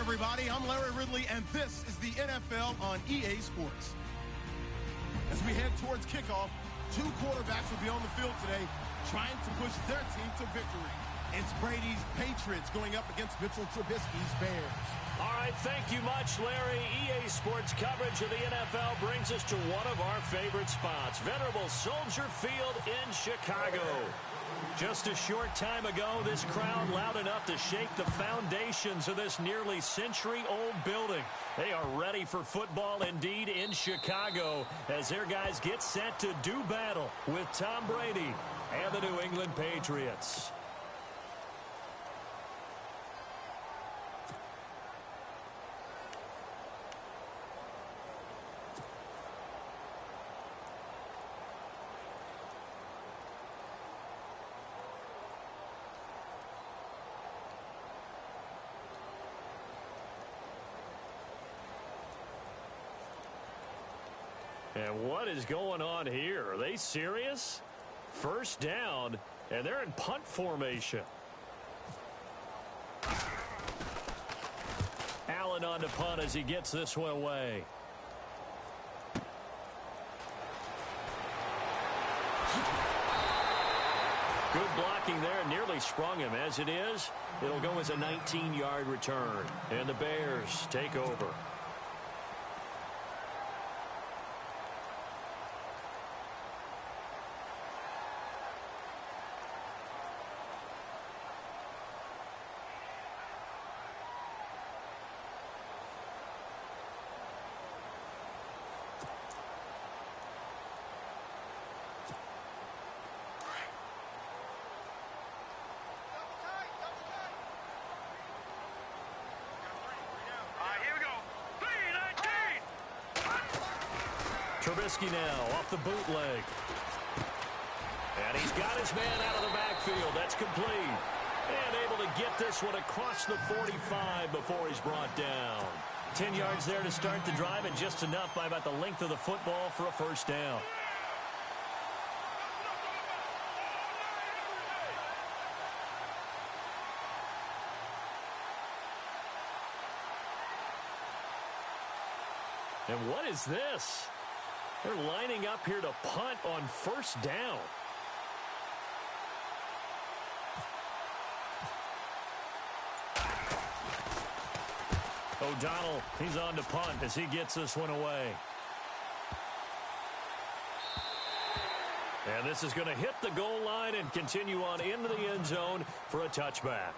everybody. I'm Larry Ridley, and this is the NFL on EA Sports. As we head towards kickoff, two quarterbacks will be on the field today trying to push their team to victory. It's Brady's Patriots going up against Mitchell Trubisky's Bears. All right, thank you much, Larry. EA Sports coverage of the NFL brings us to one of our favorite spots, venerable Soldier Field in Chicago. Just a short time ago, this crowd loud enough to shake the foundations of this nearly century-old building. They are ready for football indeed in Chicago as their guys get set to do battle with Tom Brady and the New England Patriots. And what is going on here? Are they serious? First down, and they're in punt formation. Allen on to punt as he gets this one away. Good blocking there, nearly sprung him. As it is, it'll go as a 19-yard return. And the Bears take over. Trubisky now off the bootleg. And he's got his man out of the backfield. That's complete. And able to get this one across the 45 before he's brought down. 10 yards there to start the drive, and just enough by about the length of the football for a first down. And what is this? They're lining up here to punt on first down. O'Donnell, he's on to punt as he gets this one away. And this is going to hit the goal line and continue on into the end zone for a touchback.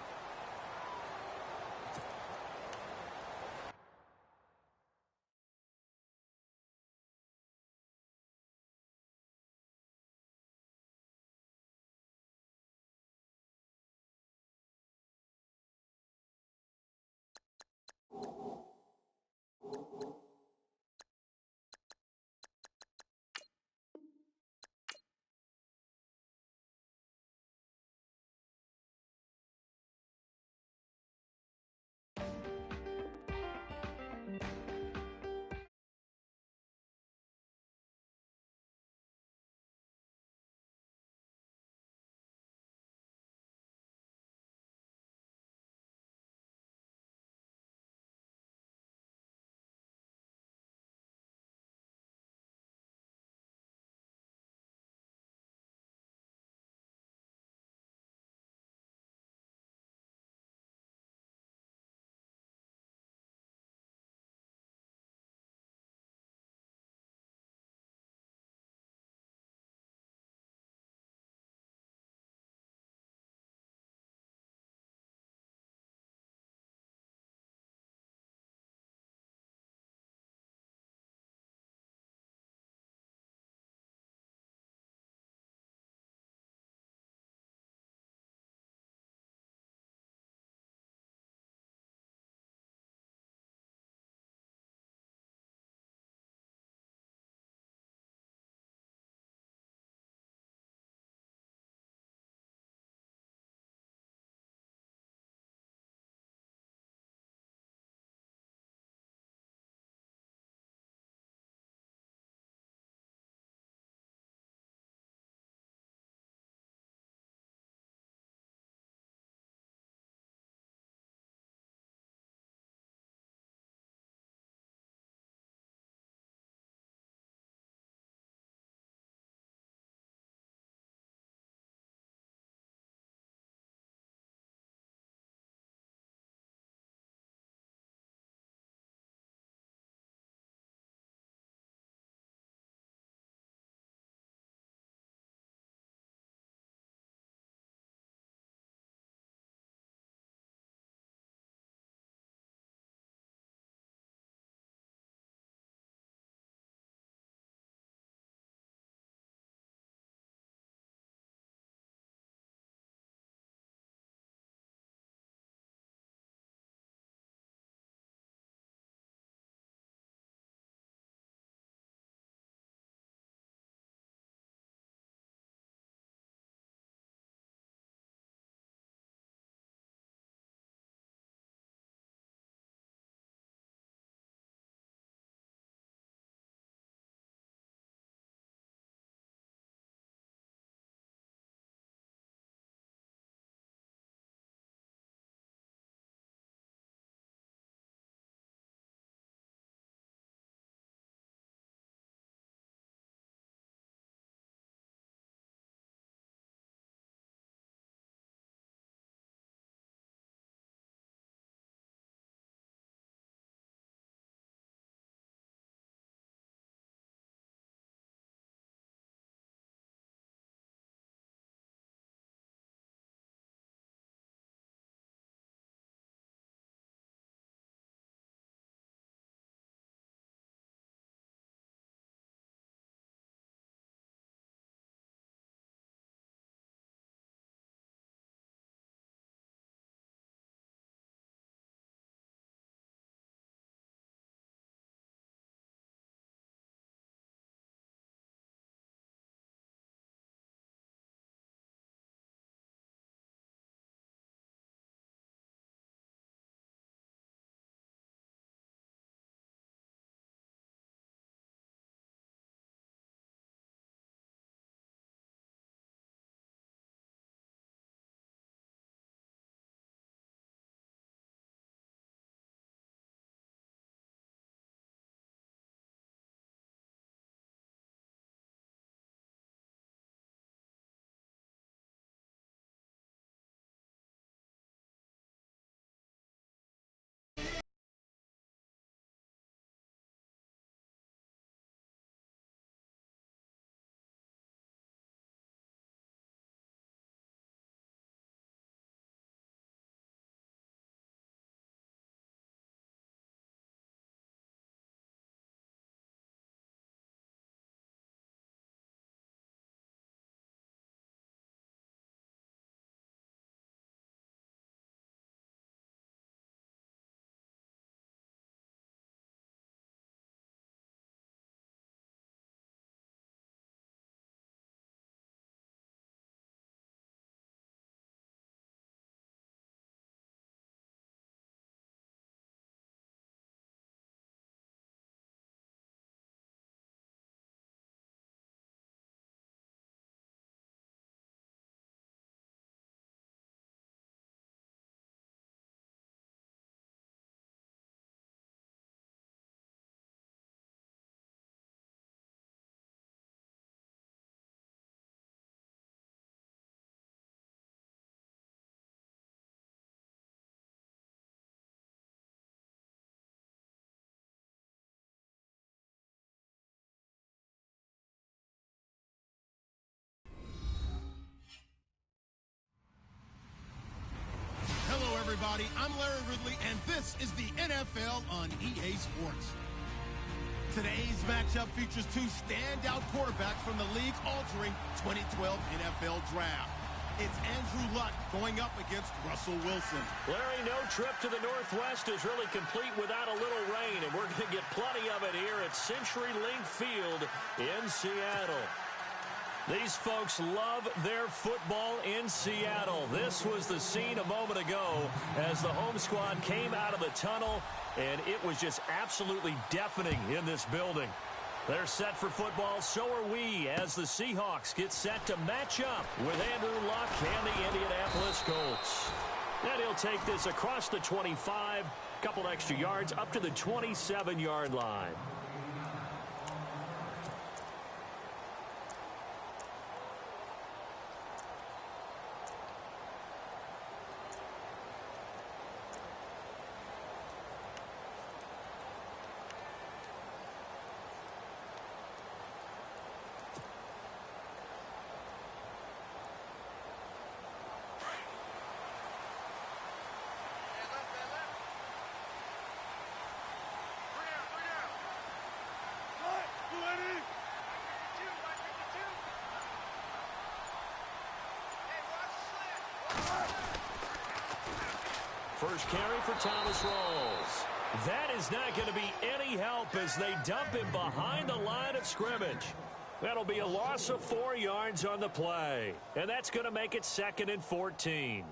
everybody. I'm Larry Ridley, and this is the NFL on EA Sports. Today's matchup features two standout quarterbacks from the league-altering 2012 NFL Draft. It's Andrew Luck going up against Russell Wilson. Larry, no trip to the Northwest is really complete without a little rain, and we're going to get plenty of it here at CenturyLink Field in Seattle. These folks love their football in Seattle. This was the scene a moment ago as the home squad came out of the tunnel, and it was just absolutely deafening in this building. They're set for football, so are we, as the Seahawks get set to match up with Andrew Luck and the Indianapolis Colts. And he'll take this across the 25, couple extra yards, up to the 27-yard line. First carry for Thomas Rawls. That is not going to be any help as they dump him behind the line of scrimmage. That'll be a loss of 4 yards on the play. And that's going to make it 2nd and 14.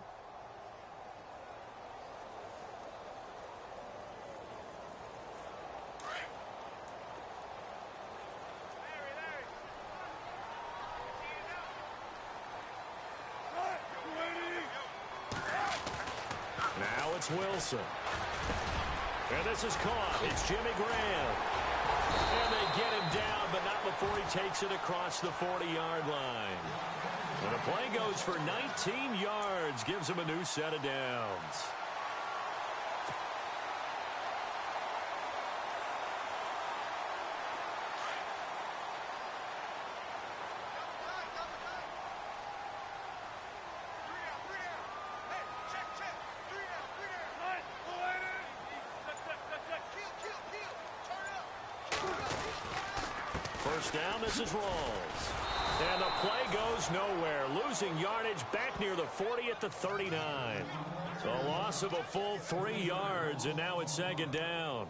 It's Wilson. And this is caught. It's Jimmy Graham. And they get him down, but not before he takes it across the 40-yard line. And the play goes for 19 yards, gives him a new set of downs. First down, this is Rawls. And the play goes nowhere. Losing yardage back near the 40 at the 39. So a loss of a full 3 yards, and now it's 2nd down.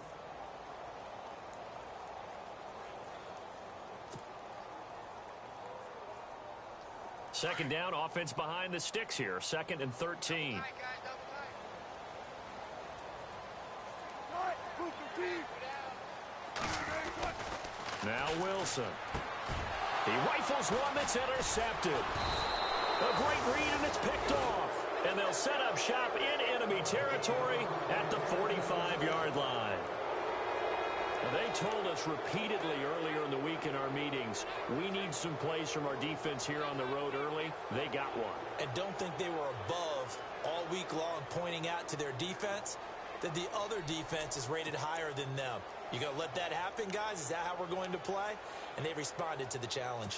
Second down, offense behind the sticks here. 2nd and 13. Now Wilson. He rifles one that's intercepted. A great read, and it's picked off. And they'll set up shop in enemy territory at the 45-yard line. Now, they told us repeatedly earlier in the week in our meetings, we need some plays from our defense here on the road early. They got one. And don't think they were above all week long pointing out to their defense that the other defense is rated higher than them. You going to let that happen, guys? Is that how we're going to play? And they responded to the challenge.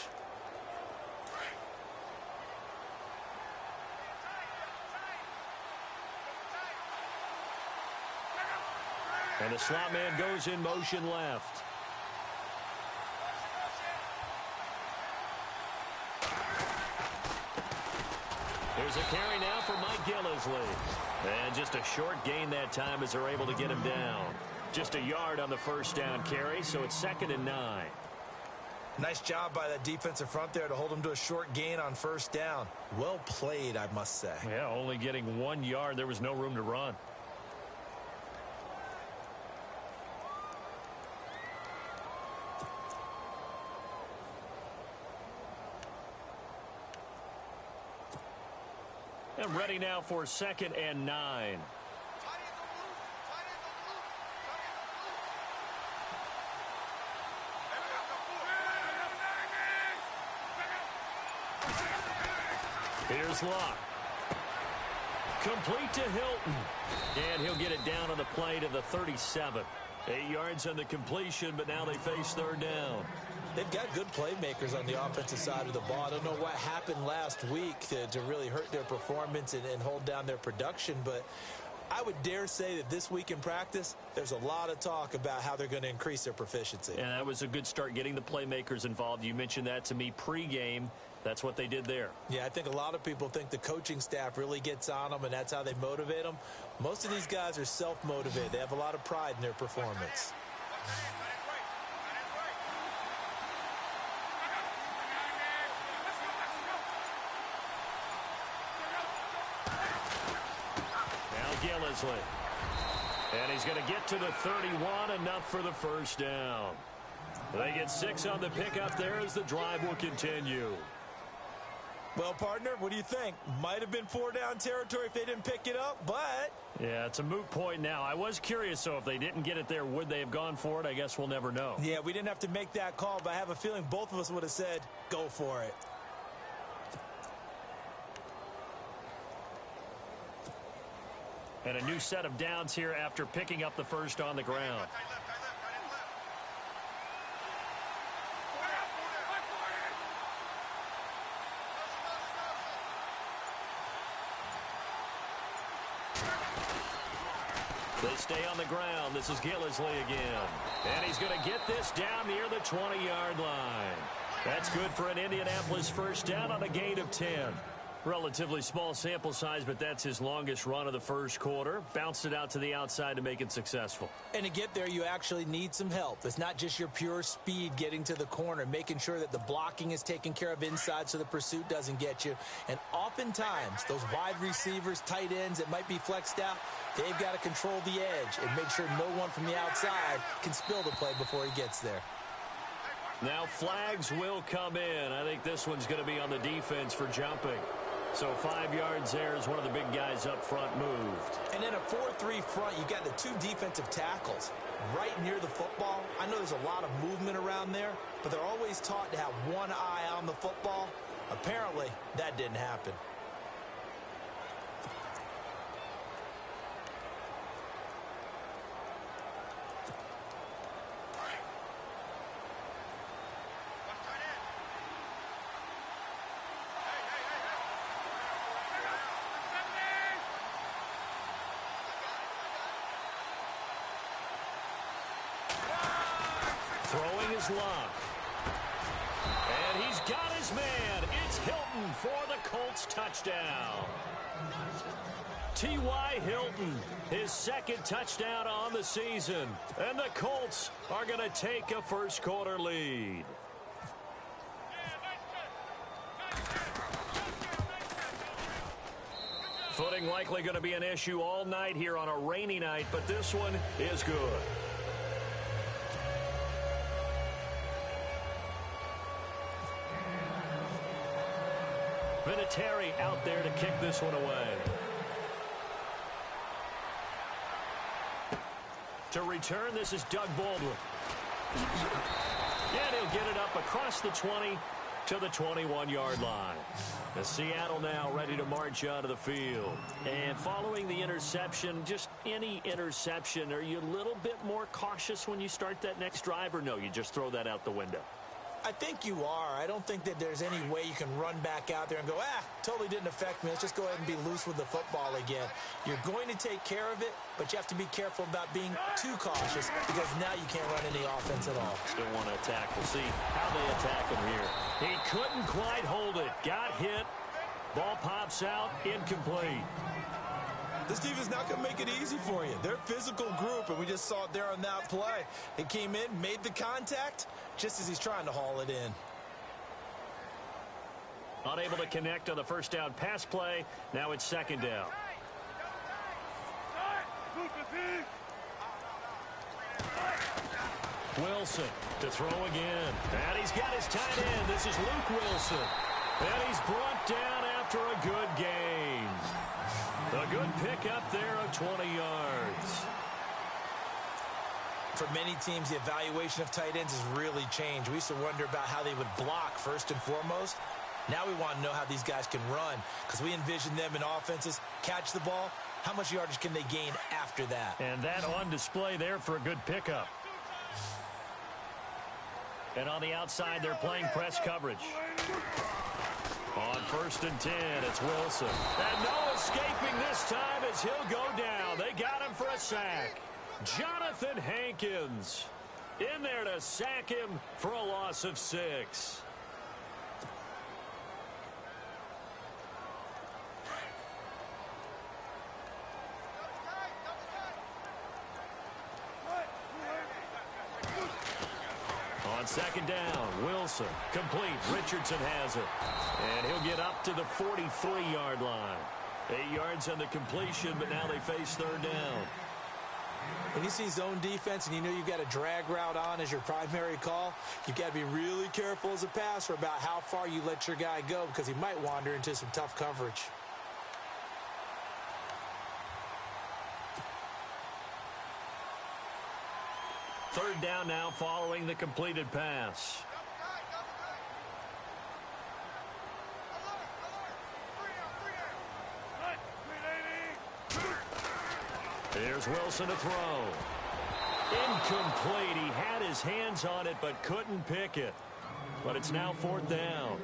And the slot man goes in motion left. There's a carry now for Mike Gillisley. And just a short gain that time as they're able to get him down. Just a yard on the first down carry, so it's 2nd and 9. Nice job by that defensive front there to hold him to a short gain on first down. Well played, I must say. Yeah, only getting 1 yard. There was no room to run. And ready now for 2nd and 9. Here's Luck. Complete to Hilton. And he'll get it down on the play to the 37. 8 yards on the completion, but now they face 3rd down. They've got good playmakers on the offensive side of the ball. I don't know what happened last week to really hurt their performance and hold down their production, but I would dare say that this week in practice, there's a lot of talk about how they're going to increase their proficiency. And that was a good start getting the playmakers involved. You mentioned that to me pregame. That's what they did there. Yeah, I think a lot of people think the coaching staff really gets on them, and that's how they motivate them. Most of these guys are self-motivated. They have a lot of pride in their performance. Gillisley. And he's going to get to the 31, enough for the first down. They get 6 on the pickup there as the drive will continue. Well, partner, what do you think? Might have been 4-down territory if they didn't pick it up, but... Yeah, it's a moot point now. I was curious, so if they didn't get it there, would they have gone for it? I guess we'll never know. Yeah, we didn't have to make that call, but I have a feeling both of us would have said, go for it. And a new set of downs here after picking up the first on the ground. They stay on the ground. This is Gillisley again. And he's going to get this down near the 20-yard line. That's good for an Indianapolis first down on a gain of 10. Relatively small sample size, but that's his longest run of the first quarter. Bounced it out to the outside to make it successful. And to get there, you actually need some help. It's not just your pure speed getting to the corner, making sure that the blocking is taken care of inside so the pursuit doesn't get you. And oftentimes, those wide receivers, tight ends that might be flexed out, they've got to control the edge and make sure no one from the outside can spill the play before he gets there. Now flags will come in. I think this one's going to be on the defense for jumping. So 5 yards there as one of the big guys up front moved. And in a 4-3 front, you've got the 2 defensive tackles right near the football. I know there's a lot of movement around there, but they're always taught to have one eye on the football. Apparently, that didn't happen. Throwing his luck. And he's got his man. It's Hilton for the Colts touchdown. T.Y. Hilton, his second touchdown on the season. And the Colts are going to take a first quarter lead. Footing likely going to be an issue all night here on a rainy night, but this one is good. Vinatieri out there to kick this one away. To return, this is Doug Baldwin. And he'll get it up across the 20 to the 21-yard line. The Seattle now ready to march out of the field. And following the interception, just any interception, are you a little bit more cautious when you start that next drive, or no, you just throw that out the window? I think you are. I don't think that there's any way you can run back out there and go, totally didn't affect me. Let's just go ahead and be loose with the football again. You're going to take care of it, but you have to be careful about being too cautious because now you can't run any offense at all. Still want to attack. We'll see how they attack him here. He couldn't quite hold it. Got hit. Ball pops out. Incomplete. This defense not going to make it easy for you. They're a physical group, and we just saw it there on that play. It came in, made the contact, just as he's trying to haul it in. Unable to connect on the first down pass play. Now it's second down. Wilson to throw again. And he's got his tight end. This is Luke Wilson. And he's brought down after a good gain. A good pickup there of 20 yards. For many teams, the evaluation of tight ends has really changed. We used to wonder about how they would block first and foremost. Now we want to know how these guys can run because we envision them in offenses, catch the ball. How much yardage can they gain after that? And that on display there for a good pickup. And on the outside, they're playing press coverage. On 1st and 10, it's Wilson. And no escaping this this time as he'll go down. They got him for a sack. Jonathan Hankins in there to sack him for a loss of 6. On second down, Wilson complete. Richardson has it. And he'll get up to the 43-yard line. 8 yards on the completion, but now they face third down. When you see zone defense and you know you've got a drag route on as your primary call, you've got to be really careful as a passer about how far you let your guy go because he might wander into some tough coverage. Third down now following the completed pass. Here's Wilson to throw. Incomplete. He had his hands on it but couldn't pick it. But it's now fourth down.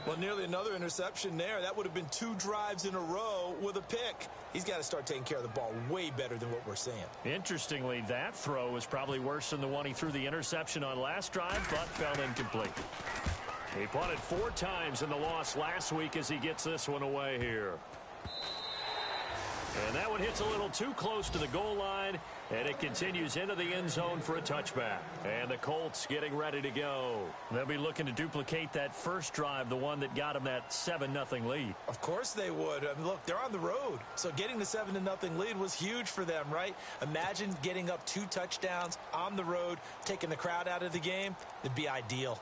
Well, nearly another interception there. That would have been 2 drives in a row with a pick. He's got to start taking care of the ball way better than what we're seeing. Interestingly, that throw was probably worse than the one he threw the interception on last drive, but fell incomplete. He punted 4 times in the loss last week as he gets this one away here. And that one hits a little too close to the goal line, and it continues into the end zone for a touchback. And the Colts getting ready to go. They'll be looking to duplicate that first drive, the one that got them that 7-0 lead. Of course they would. I mean, look, they're on the road. So getting the 7-0 lead was huge for them, right? Imagine getting up 2 touchdowns on the road, taking the crowd out of the game. It'd be ideal.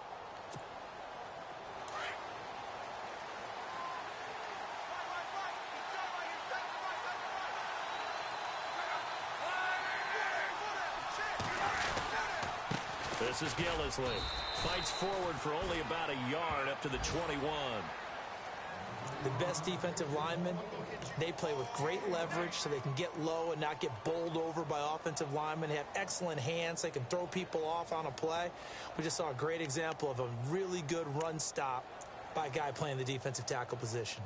This is Gillisley. Fights forward for only about a yard up to the 21. The best defensive linemen, they play with great leverage so they can get low and not get bowled over by offensive linemen. They have excellent hands. They can throw people off on a play. We just saw a great example of a really good run stop by a guy playing the defensive tackle position.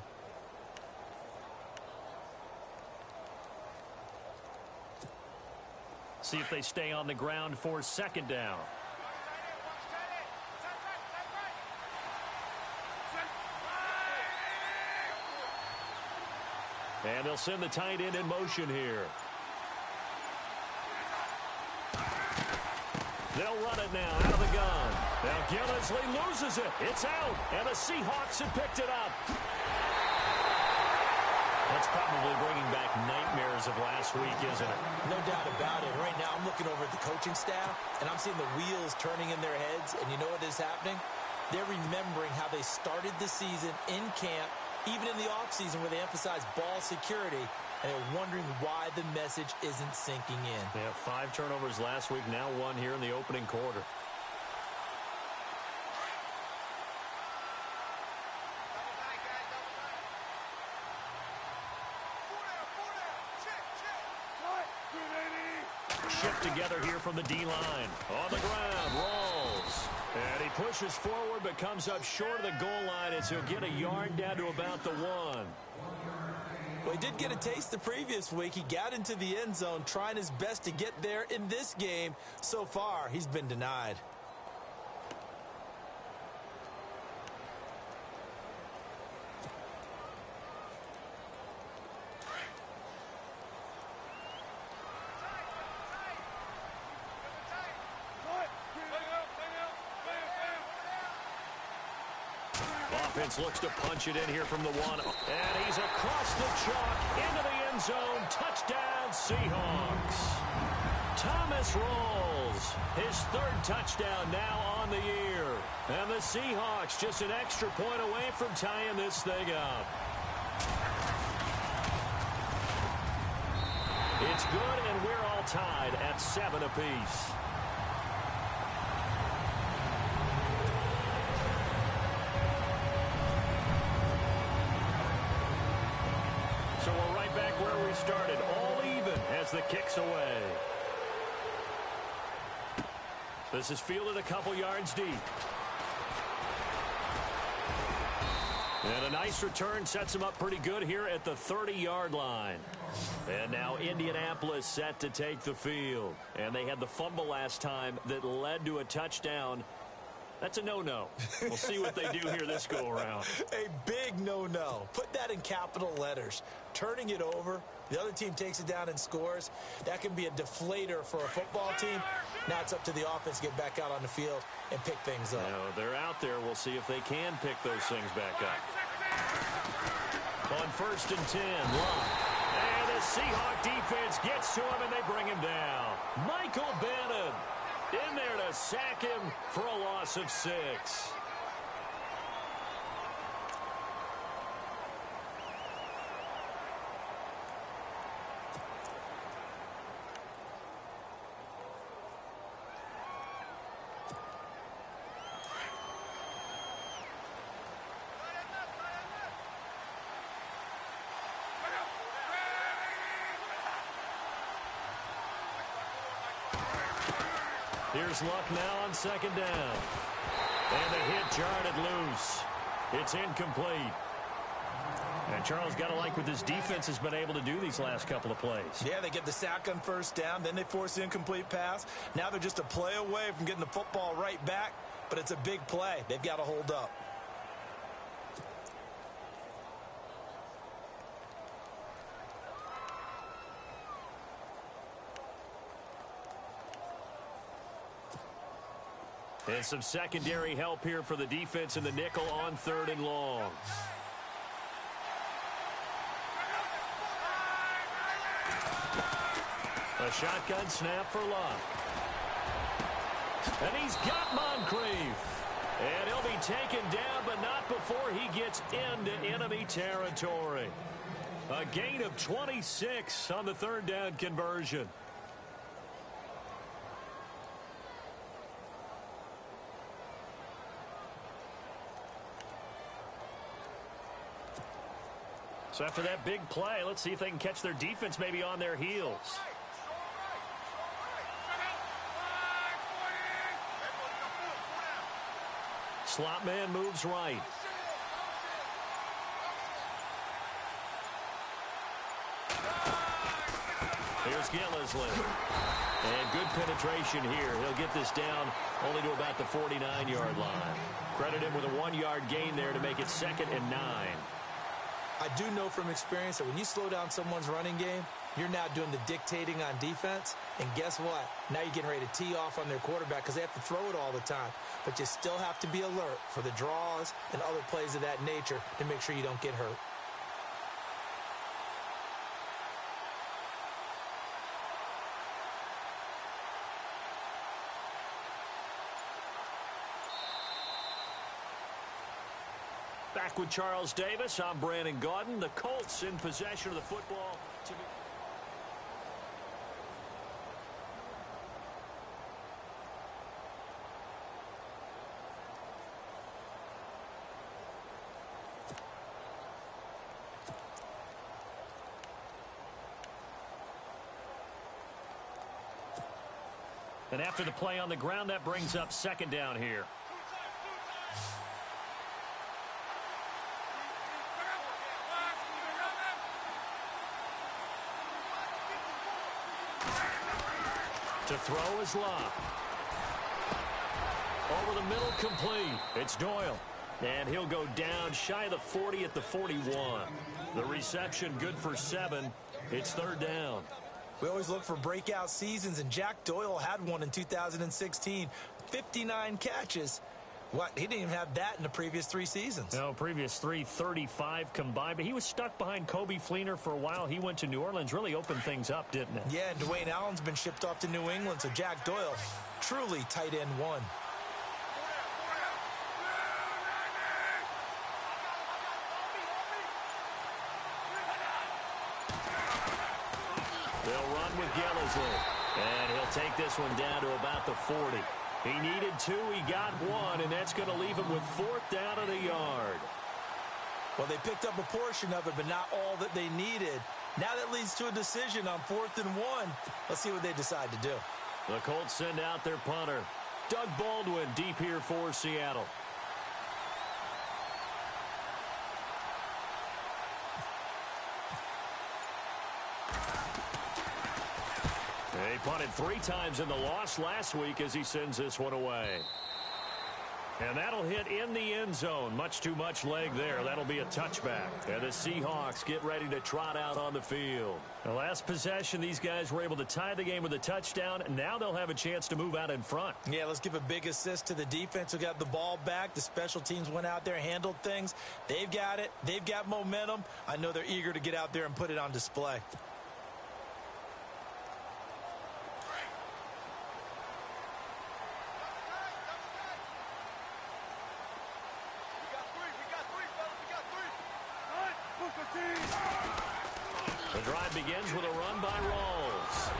See if they stay on the ground for second down. And they'll send the tight end in motion here. They'll run it now out of the gun. Now Gillisley loses it. It's out. And the Seahawks have picked it up. That's probably bringing back nightmares of last week, isn't it? No doubt about it. Right now I'm looking over at the coaching staff, and I'm seeing the wheels turning in their heads. And you know what is happening? They're remembering how they started the season in camp, even in the offseason where they emphasized ball security, and they're wondering why the message isn't sinking in. They have 5 turnovers last week, now 1 here in the opening quarter. Shift together here from the D-line. On the ground, rolls. And he pushes forward but comes up short of the goal line as he'll get a yard down to about the 1. Well, he did get a taste the previous week. He got into the end zone trying his best to get there in this game. So far, he's been denied. Offense looks to punch it in here from the 1. And he's across the chalk into the end zone. Touchdown, Seahawks. Thomas rolls. His 3rd touchdown now on the year. And the Seahawks just an extra point away from tying this thing up. It's good, and we're all tied at 7 apiece. So we're right back where we started, all even as the kick's away. This is fielded a couple yards deep. And a nice return sets them up pretty good here at the 30-yard line. And now Indianapolis set to take the field. And they had the fumble last time that led to a touchdown. That's a no-no. We'll see what they do here this go-around. A big no-no. Put that in capital letters. Turning it over, the other team takes it down and scores. That can be a deflator for a football team. Now it's up to the offense to get back out on the field and pick things up. They're out there. We'll see if they can pick those things back up. On 1st and 10, Locke. And the Seahawks defense gets to him, and they bring him down. Michael Bannon in there to sack him for a loss of 6. Here's Luck now on 2nd down. And the hit jarred it loose. It's incomplete. And Charles, got to like what this defense has been able to do these last couple of plays. Yeah, they get the sack on 1st down. Then they force the incomplete pass. Now they're just a play away from getting the football right back. But it's a big play. They've got to hold up. And some secondary help here for the defense in the nickel on 3rd and long. A shotgun snap for Luck. And he's got Moncrief. And he'll be taken down, but not before he gets into enemy territory. A gain of 26 on the 3rd down conversion. So after that big play, let's see if they can catch their defense maybe on their heels. Slot man moves right. Here's Gillisley. And good penetration here. He'll get this down only to about the 49-yard line. Credit him with a 1-yard gain there to make it 2nd and 9. I do know from experience that when you slow down someone's running game, you're now doing the dictating on defense. And guess what? Now you're getting ready to tee off on their quarterback because they have to throw it all the time. But you still have to be alert for the draws and other plays of that nature to make sure you don't get hurt. Back with Charles Davis, I'm Brandon Gaudin. The Colts in possession of the football. And after the play on the ground, that brings up 2nd down here. To throw is Locke. Over the middle, complete. It's Doyle. And he'll go down shy of the 40 at the 41. The reception good for 7. It's 3rd down. We always look for breakout seasons, and Jack Doyle had one in 2016. 59 catches. What? He didn't even have that in the previous 3 seasons. No, previous 3, 35 combined. But he was stuck behind Kobe Fleener for a while. He went to New Orleans, really opened things up, didn't it? Yeah, and Dwayne Allen's been shipped off to New England, so Jack Doyle, truly tight end 1. They'll run with Gillisley. And he'll take this one down to about the 40. He needed 2, he got 1, and that's going to leave him with 4th down at a yard. Well, they picked up a portion of it, but not all that they needed. Now that leads to a decision on 4th and 1. Let's see what they decide to do. The Colts send out their punter. Doug Baldwin deep here for Seattle. He punted 3 times in the loss last week as he sends this one away. And that'll hit in the end zone. Much too much leg there. That'll be a touchback. And the Seahawks get ready to trot out on the field. The last possession, these guys were able to tie the game with a touchdown. Now they'll have a chance to move out in front. Yeah, let's give a big assist to the defense who got the ball back. The special teams went out there, handled things. They've got it. They've got momentum. I know they're eager to get out there and put it on display. The drive begins with a run by Rawls.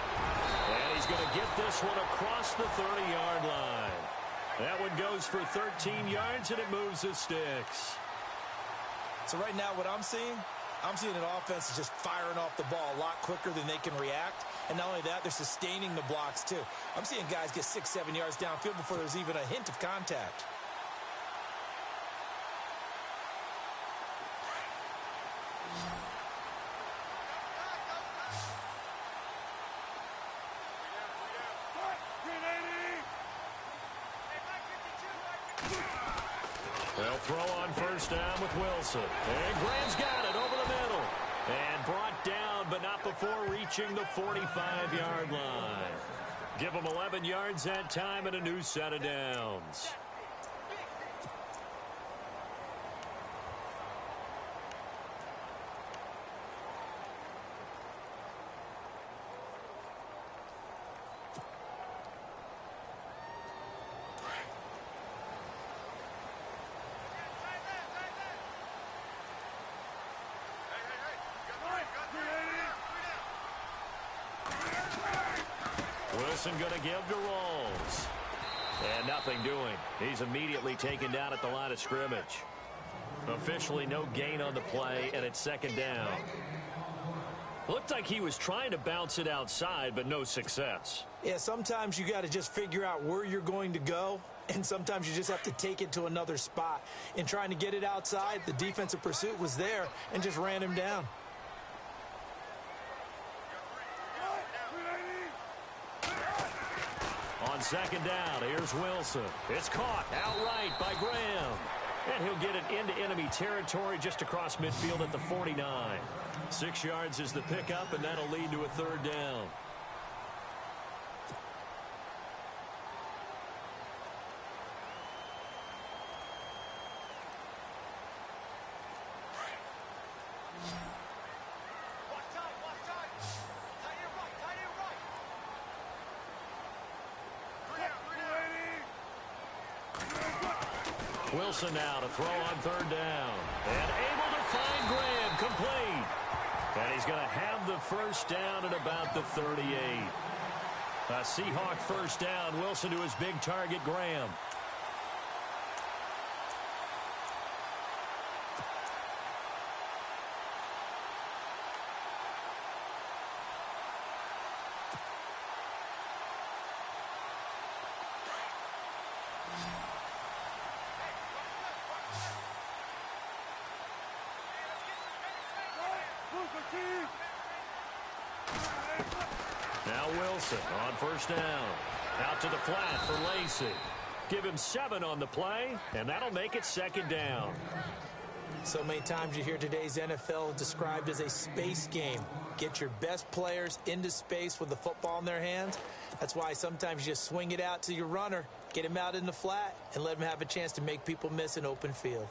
And he's going to get this one across the 30-yard line. That one goes for 13 yards, and it moves the sticks. So right now what I'm seeing an offense is just firing off the ball a lot quicker than they can react. And not only that, they're sustaining the blocks, too. I'm seeing guys get 6-7 yards downfield before there's even a hint of contact. They'll throw on first down with Wilson. And Graham's got it over the middle. And brought down, but not before reaching the 45-yard line. Give them 11 yards that time and a new set of downs. Wilson going to give to Rawls. And nothing doing. He's immediately taken down at the line of scrimmage. Officially no gain on the play, and it's second down. Looked like he was trying to bounce it outside, but no success. Yeah, sometimes you got to just figure out where you're going to go, and sometimes you just have to take it to another spot. In trying to get it outside, the defensive pursuit was there and just ran him down. On second down, here's Wilson. It's caught outright by Graham. And he'll get it into enemy territory just across midfield at the 49. 6 yards is the pickup, and that'll lead to a third down. Wilson now to throw on third down. And able to find Graham, complete. And he's going to have the first down at about the 38. A Seahawk first down. Wilson to his big target, Graham. Now Wilson on first down. Out to the flat for Lacey. Give him 7 on the play, and that'll make it second down. So many times you hear today's NFL described as a space game. Get your best players into space with the football in their hands. That's why sometimes you just swing it out to your runner, get him out in the flat, and let him have a chance to make people miss an open field.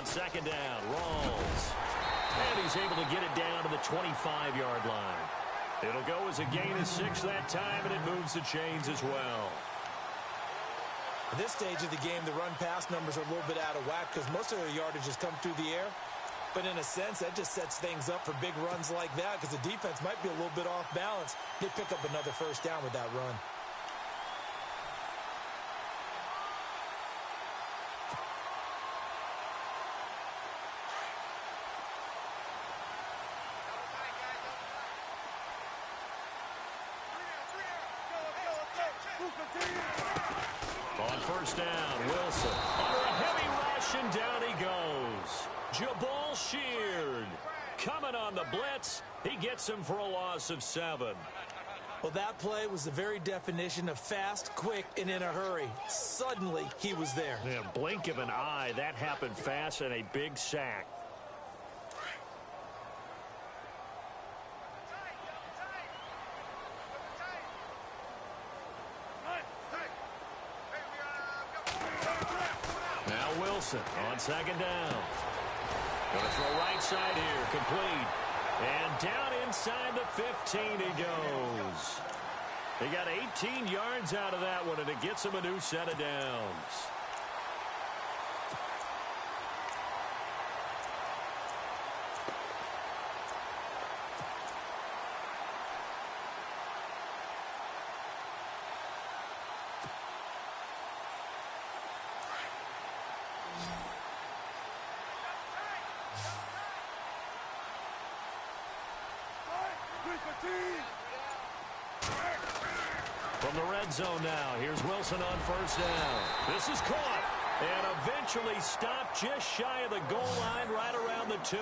Second down, Rawls. And he's able to get it down to the 25-yard line. It'll go as a gain of 6 that time, and it moves the chains as well. At this stage of the game, the run-pass numbers are a little bit out of whack because most of their yardage has come through the air. But in a sense, that just sets things up for big runs like that because the defense might be a little bit off balance. They pick up another first down with that run. On first down, Wilson. Under a heavy rush, and down he goes. Jabal Sheard coming on the blitz. He gets him for a loss of 7. Well, that play was the very definition of fast, quick, and in a hurry. Suddenly, he was there. Yeah, blink of an eye. That happened fast, and a big sack. Now Wilson on second down. Going to throw right side here, complete. And down inside the 15 he goes. He got 18 yards out of that one, and it gets him a new set of downs. From the red zone now, here's Wilson on first down. This is caught and eventually stopped just shy of the goal line right around the 2.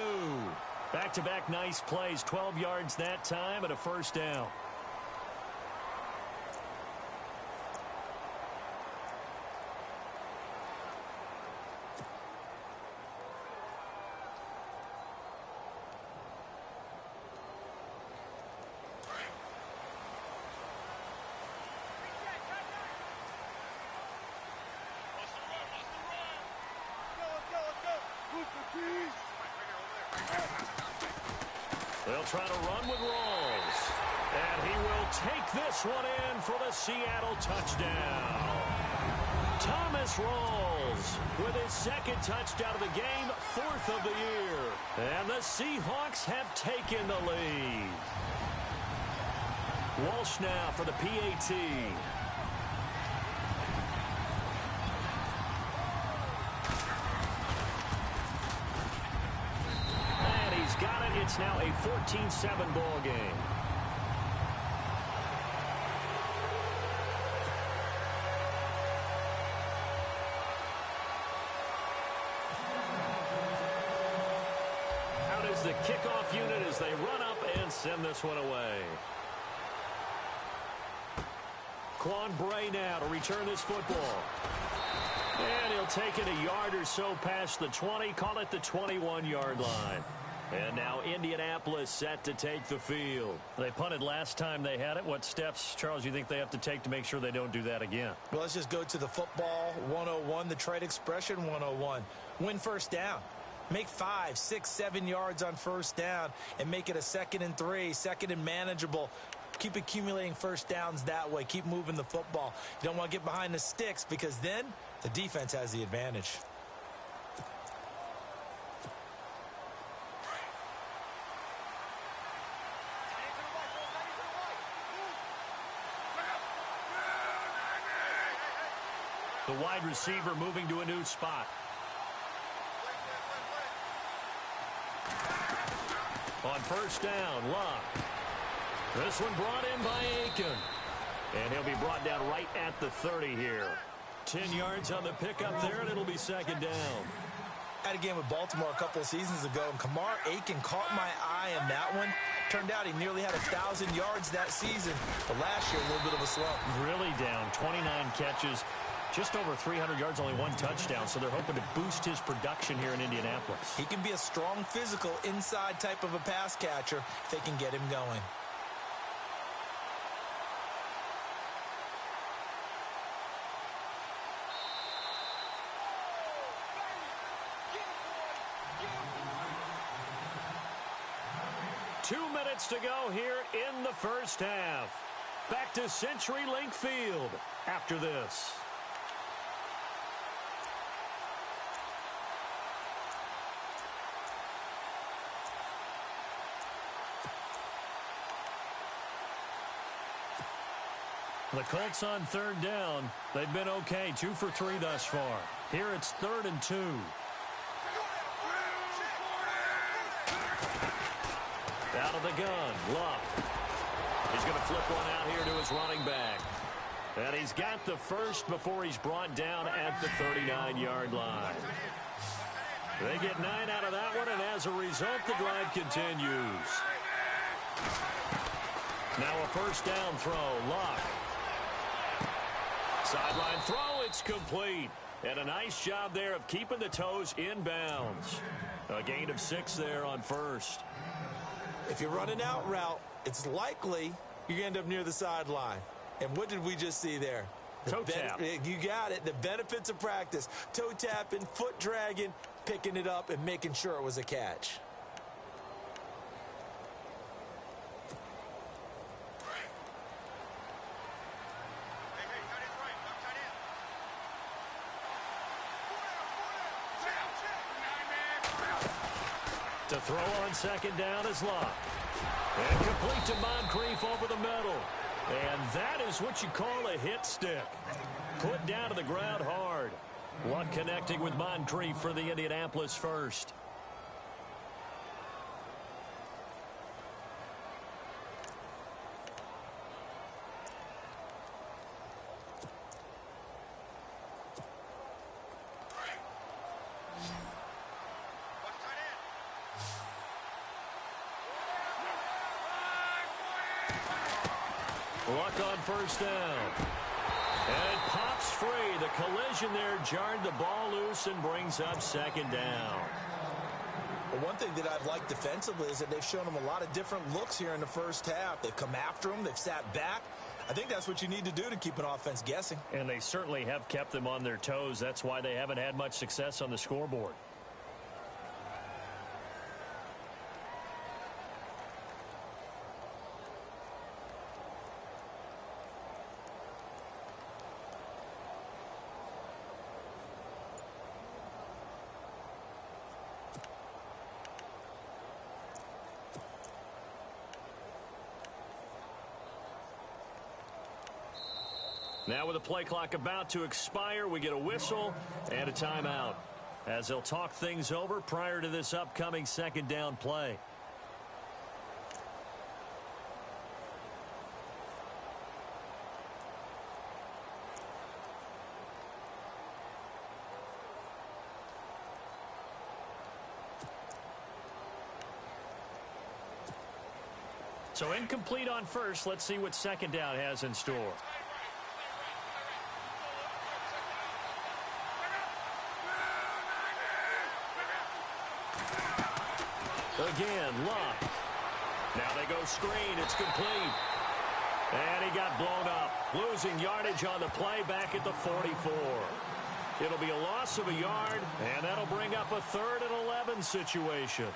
Back-to-back nice plays, 12 yards that time and a first down. They'll try to run with Rawls. And he will take this one in for the Seattle touchdown. Thomas Rawls with his second touchdown of the game, 4th of the year. And the Seahawks have taken the lead. Walsh now for the PAT. Got it. It's now a 14-7 ball game. Out is the kickoff unit as they run up and send this one away. Quan Bray now to return this football. And he'll take it a yard or so past the 20, call it the 21-yard line. And now Indianapolis set to take the field. They punted last time they had it. What steps, Charles, you think they have to take to make sure they don't do that again? Well, let's just go to the football 101, the trade expression 101. Win first down. Make 5, 6, 7 yards on first down and make it a 2nd and 3, 2nd and manageable. Keep accumulating first downs that way. Keep moving the football. You don't want to get behind the sticks because then the defense has the advantage. The wide receiver moving to a new spot. On first down, Love. This one brought in by Aiken. And he'll be brought down right at the 30 here. 10 yards on the pickup there, and it'll be second down. Had a game with Baltimore a couple of seasons ago, and Kamar Aiken caught my eye in that one. Turned out he nearly had 1,000 yards that season. But last year, a little bit of a slump. Really down, 29 catches. Just over 300 yards, only 1 touchdown, so they're hoping to boost his production here in Indianapolis. He can be a strong, physical, inside type of a pass catcher if they can get him going. Two minutes to go here in the first half. Back to CenturyLink Field after this. The Colts on third down. They've been okay, 2 for 3 thus far. Here it's 3rd and 2. Out of the gun, Luck. He's going to flip one out here to his running back. And he's got the first before he's brought down at the 39-yard line. They get 9 out of that one, and as a result, the drive continues. Now a first down throw. Luck. Sideline throw. It's complete. And a nice job there of keeping the toes in bounds. A gain of 6 there on first. If you run an out route, it's likely you end up near the sideline. And what did we just see there? Toe tap. You got it. The benefits of practice. Toe tapping, foot dragging, picking it up, and making sure it was a catch. To throw on second down is Luck. And complete to Moncrief over the middle. And that is what you call a hit stick. Put down to the ground hard. Luck connecting with Moncrief for the Indianapolis first. Luck on first down. And it pops free. The collision there jarred the ball loose and brings up second down. Well, one thing that I've liked defensively is that they've shown them a lot of different looks here in the first half. They've come after them. They've sat back. I think that's what you need to do to keep an offense guessing. And they certainly have kept them on their toes. That's why they haven't had much success on the scoreboard. Now with the play clock about to expire, we get a whistle and a timeout as they'll talk things over prior to this upcoming second down play. So incomplete on first. Let's see what second down has in store. Again, Luck. Now they go screen. It's complete. And he got blown up. Losing yardage on the play back at the 44. It'll be a loss of a yard, and that'll bring up a 3rd and 11 situation.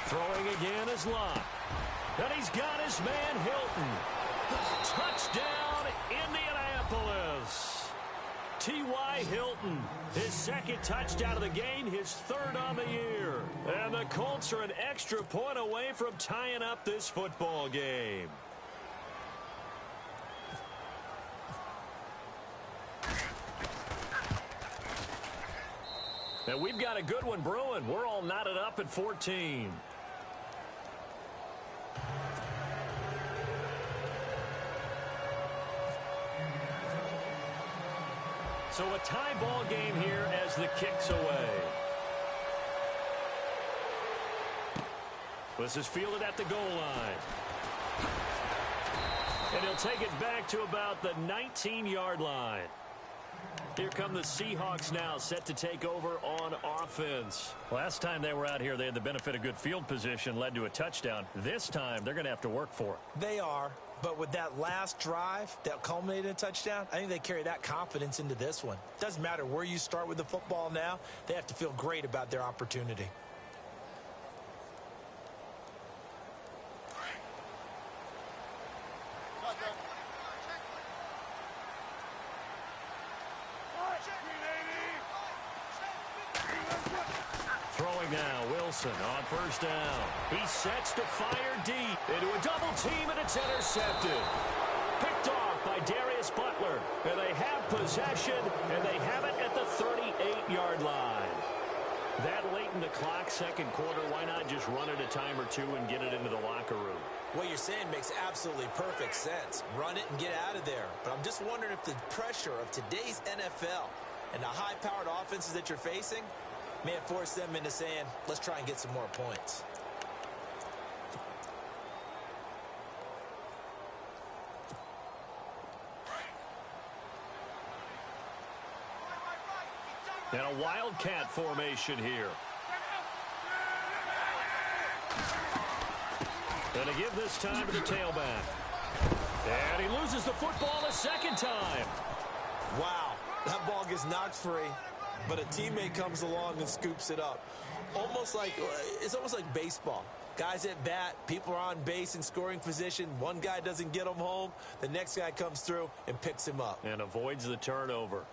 Throwing again is Luck. And he's got his man Hilton. Touchdown, Indianapolis. T.Y. Hilton, his 2nd touchdown of the game, his 3rd on the year. And the Colts are an extra point away from tying up this football game. And we've got a good one brewing. We're all knotted up at 14. So a tie ball game here as the kick's away. This is fielded at the goal line. And he'll take it back to about the 19-yard line. Here come the Seahawks now, set to take over on offense. Last time they were out here, they had the benefit of good field position, led to a touchdown. This time, they're going to have to work for it. They are, but with that last drive that culminated in a touchdown, I think they carry that confidence into this one. Doesn't matter where you start with the football now, they have to feel great about their opportunity. now. Wilson on first down. He sets to fire deep into a double team, and it's intercepted. Picked off by Darius Butler. And they have possession, and they have it at the 38-yard line. That late in the clock, second quarter, why not just run it a time or two and get it into the locker room? What you're saying makes absolutely perfect sense. Run it and get out of there. But I'm just wondering if the pressure of today's NFL and the high-powered offenses that you're facing may have forced them into saying, let's try and get some more points. And a wildcat formation here. And to give this time to the tailback. And he loses the football a second time. Wow, that ball gets knocked free, but a teammate comes along and scoops it up. It's almost like baseball. Guys at bat, people are on base in scoring position. One guy doesn't get him home. The next guy comes through and picks him up. And avoids the turnover.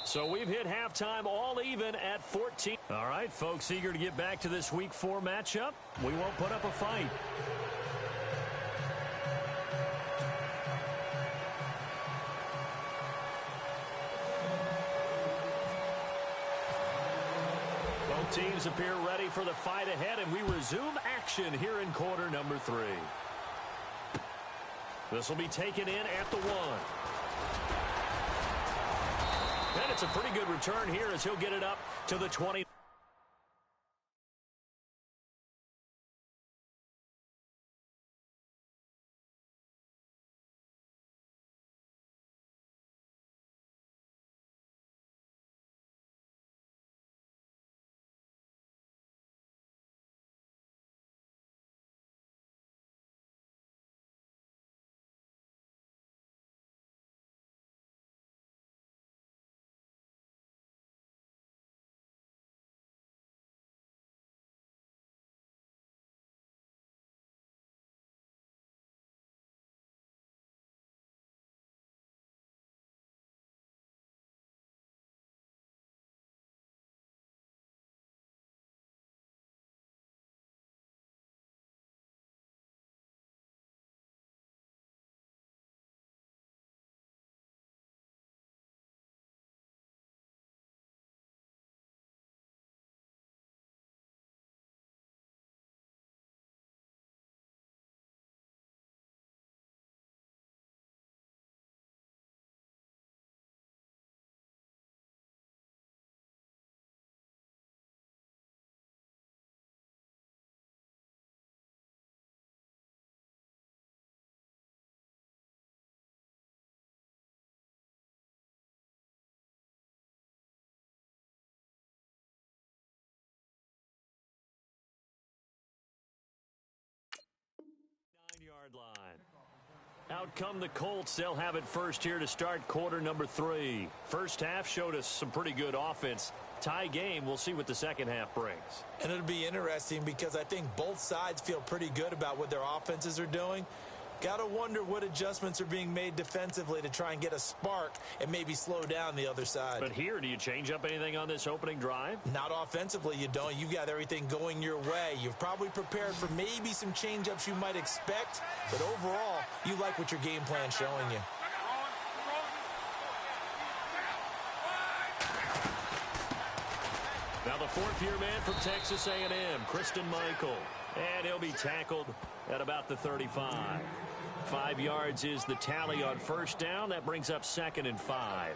So we've hit halftime all even at 14. All right, folks, eager to get back to this Week 4 matchup. We won't put up a fight. Both teams appear ready for the fight ahead, and we resume action here in quarter number 3. This will be taken in at the 1. And it's a pretty good return here as he'll get it up to the 20. Line. Out come the Colts. They'll have it first here to start quarter number 3. First half showed us some pretty good offense. Tie game. We'll see what the second half brings. And it'll be interesting because I think both sides feel pretty good about what their offenses are doing. Got to wonder what adjustments are being made defensively to try and get a spark and maybe slow down the other side. But here, do you change up anything on this opening drive? Not offensively, you don't. You've got everything going your way. You've probably prepared for maybe some change-ups you might expect, but overall, you like what your game plan's showing you. Now the fourth-year man from Texas A&M, Christine Michael. And he'll be tackled at about the 35. 5 yards is the tally on first down. That brings up 2nd and 5.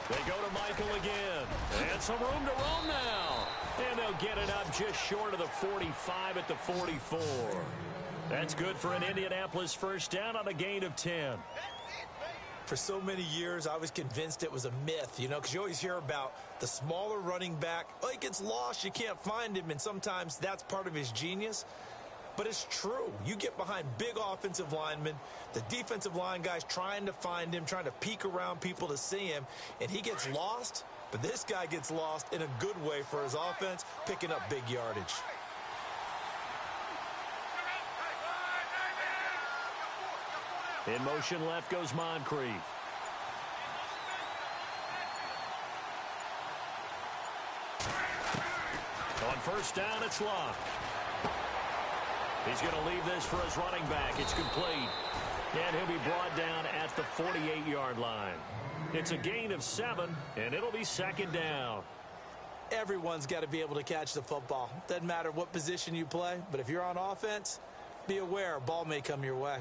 They go to Michael again. And some room to roam now. And they'll get it up just short of the 45 at the 44. That's good for an Indianapolis first down on a gain of 10. For so many years, I was convinced it was a myth, you know, because you always hear about the smaller running back. Oh, he gets lost, you can't find him, and sometimes that's part of his genius. But it's true. You get behind big offensive linemen, the defensive line guys trying to find him, trying to peek around people to see him, and he gets lost. But this guy gets lost in a good way for his offense, picking up big yardage. In motion left goes Moncrief. On first down, it's Locke. He's going to leave this for his running back. It's complete. And he'll be brought down at the 48-yard line. It's a gain of 7, and it'll be second down. Everyone's got to be able to catch the football. Doesn't matter what position you play, but if you're on offense, be aware a ball may come your way.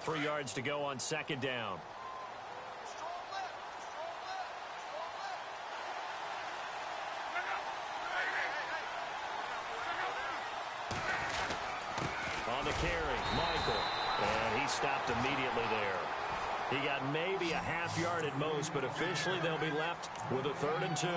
Three yards to go on second down. On the carry, Michael. And he stopped immediately there. He got maybe a half yard at most, but officially they'll be left with a 3rd and 2.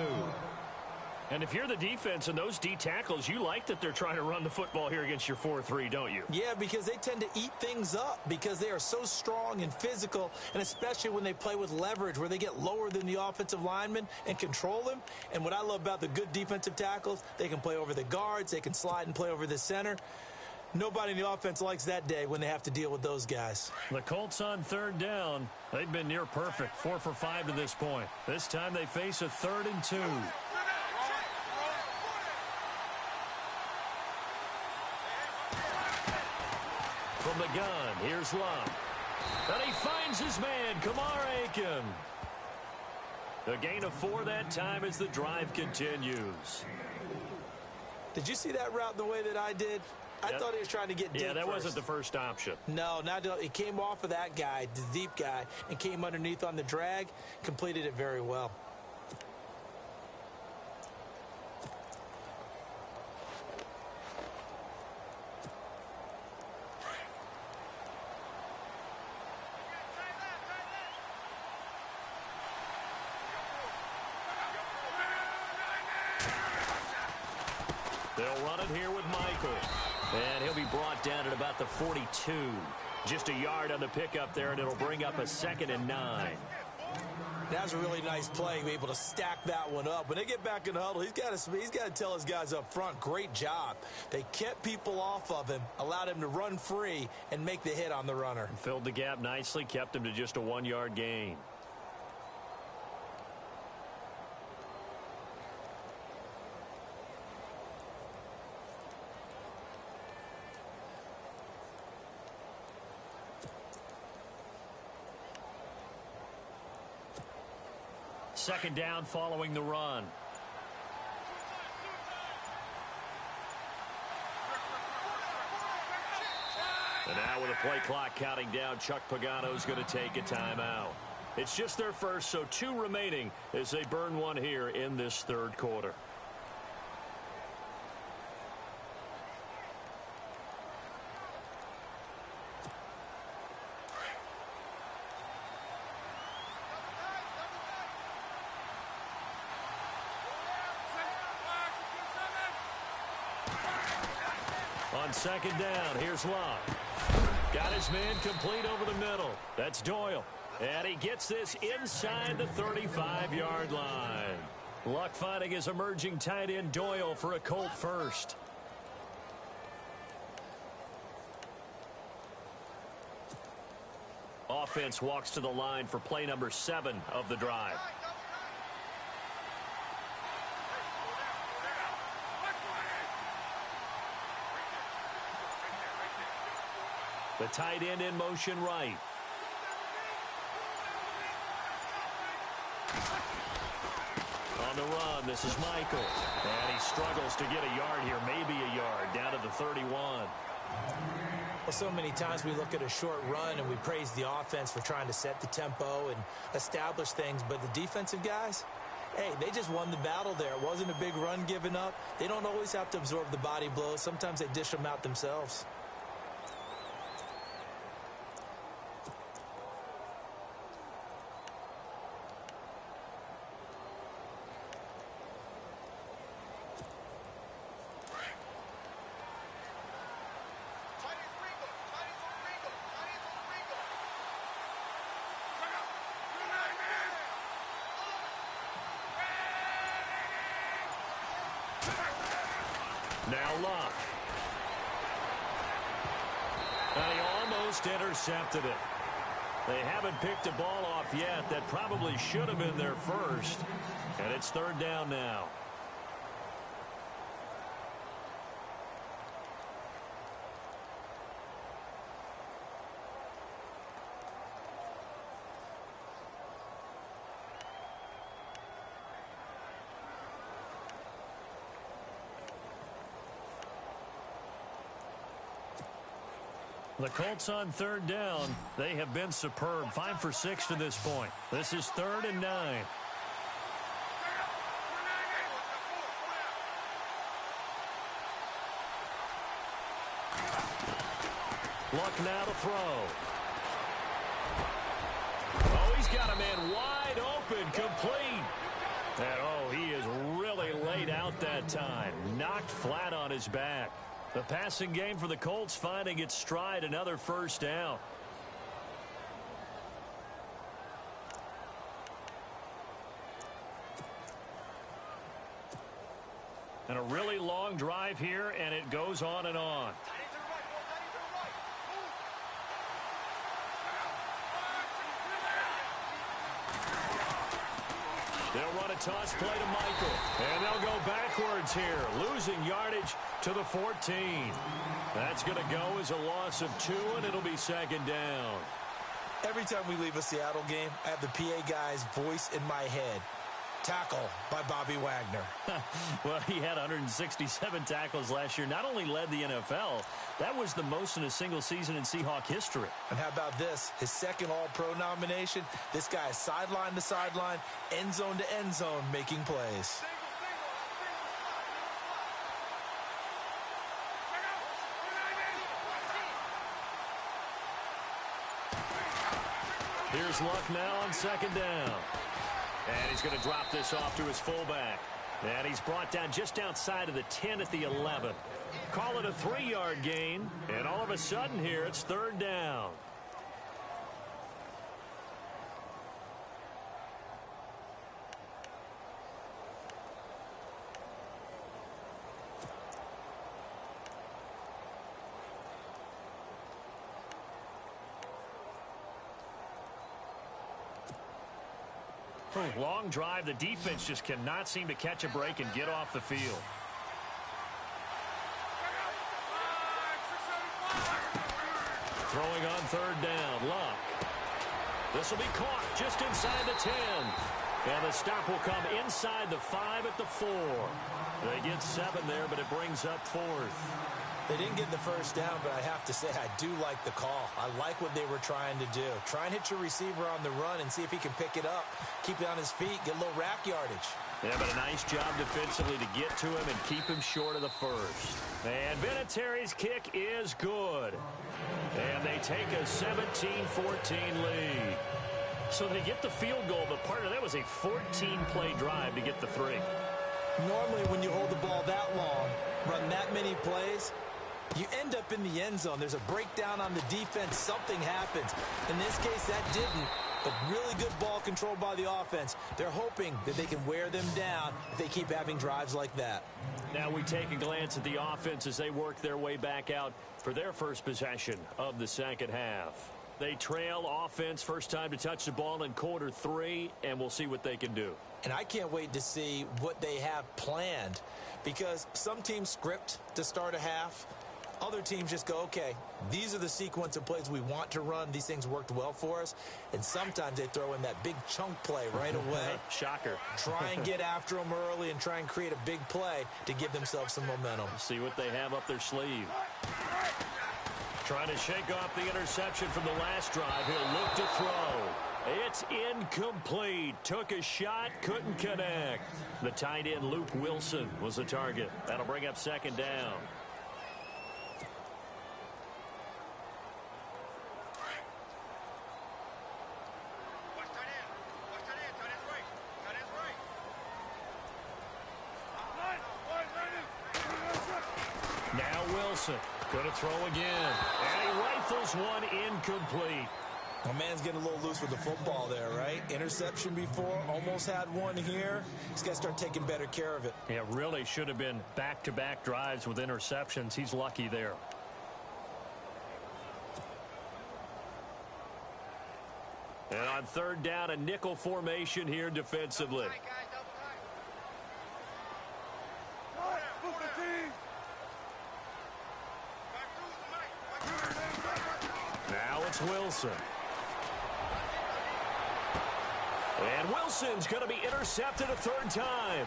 And if you're the defense and those D tackles, you like that they're trying to run the football here against your 4-3, don't you? Yeah, because they tend to eat things up because they are so strong and physical, and especially when they play with leverage where they get lower than the offensive linemen and control them. And what I love about the good defensive tackles, they can play over the guards, they can slide and play over the center. Nobody in the offense likes that day when they have to deal with those guys. The Colts on 3rd down. They've been near perfect, 4 for 5 to this point. This time they face a 3rd and 2. From the gun, here's Locke. And he finds his man, Kamar Aiken. A gain of 4 that time as the drive continues. Did you see that route the way that I did? I thought he was trying to get deep. Yeah, that wasn't the first option. No, he came off of that guy, the deep guy, and came underneath on the drag, completed it very well. They'll run it here with Michael. And he'll be brought down at about the 42. Just a yard on the pickup there, and it'll bring up a 2nd and 9. That was a really nice play, able to stack that one up. When they get back in the huddle, he's got to tell his guys up front, great job. They kept people off of him, allowed him to run free, and make the hit on the runner. Filled the gap nicely, kept him to just a 1-yard gain. Second down following the run. And now with the play clock counting down, Chuck Pagano's going to take a timeout. It's just their first, so 2 remaining as they burn one here in this 3rd quarter. On second down, here's Locke. Got his man complete over the middle. That's Doyle. And he gets this inside the 35-yard line. Luck finding his emerging tight end Doyle for a Colt first. Offense walks to the line for play number 7 of the drive. The tight end in motion right. On the run, this is Michael. And he struggles to get a yard here, maybe a yard, down to the 31. Well, so many times we look at a short run and we praise the offense for trying to set the tempo and establish things, but the defensive guys, hey, they just won the battle there. It wasn't a big run given up. They don't always have to absorb the body blows. Sometimes they dish them out themselves. Now Luck. And he almost intercepted it. They haven't picked a ball off yet. That probably should have been their first. And it's third down now. The Colts on third down. They have been superb. 5 for 6 to this point. This is 3rd and 9. Luck now to throw. Oh, he's got a man wide open, complete. And oh, he is really laid out that time. Knocked flat on his back. The passing game for the Colts finding its stride, another first down. And a really long drive here, and it goes on and on. They'll run a toss play to Michael. And they'll go backwards here, losing yardage to the 14. That's going to go as a loss of 2, and it'll be second down. Every time we leave a Seattle game, I have the PA guy's voice in my head. Tackle by Bobby Wagner. Well, he had 167 tackles last year. Not only led the NFL, that was the most in a single season in Seahawk history. And how about this? His second All-Pro nomination. This guy is sideline to sideline, end zone to end zone, making plays. Here's Luck now on second down. And he's going to drop this off to his fullback. And he's brought down just outside of the 10 at the 11. Call it a 3-yard gain. And all of a sudden here, it's third down. Long drive. The defense just cannot seem to catch a break and get off the field. Throwing on third down. Luck. This will be caught just inside the 10. And the stop will come inside the 5 at the 4. They get 7 there, but it brings up 4th. They didn't get the first down, but I have to say I do like the call. I like what they were trying to do. Try and hit your receiver on the run and see if he can pick it up. Keep it on his feet, get a little rack yardage. Yeah, but a nice job defensively to get to him and keep him short of the first. And Vinatieri's kick is good. And they take a 17-14 lead. So they get the field goal, but part of that was a 14-play drive to get the 3. Normally when you hold the ball that long, run that many plays, you end up in the end zone. There's a breakdown on the defense. Something happens. In this case, that didn't. But really good ball control by the offense. They're hoping that they can wear them down if they keep having drives like that. Now we take a glance at the offense as they work their way back out for their first possession of the second half. They trail offense, first time to touch the ball in quarter 3, and we'll see what they can do. And I can't wait to see what they have planned, because some teams script to start a half. Other teams just go, okay, these are the sequence of plays we want to run. These things worked well for us. And sometimes they throw in that big chunk play right away. Shocker. Try and get after them early and try and create a big play to give themselves some momentum. See what they have up their sleeve. Trying to shake off the interception from the last drive. He'll look to throw. It's incomplete. Took a shot, couldn't connect. The tight end, Luke Wilson, was the target. That'll bring up second down. Now Wilson. Going to throw again. And he rifles one incomplete. My man's getting a little loose with the football there, right? Interception before, almost had one here. He's got to start taking better care of it. Yeah, really should have been back-to-back drives with interceptions. He's lucky there. And on third down, a nickel formation here defensively. Now it's Wilson. And Wilson's going to be intercepted a third time.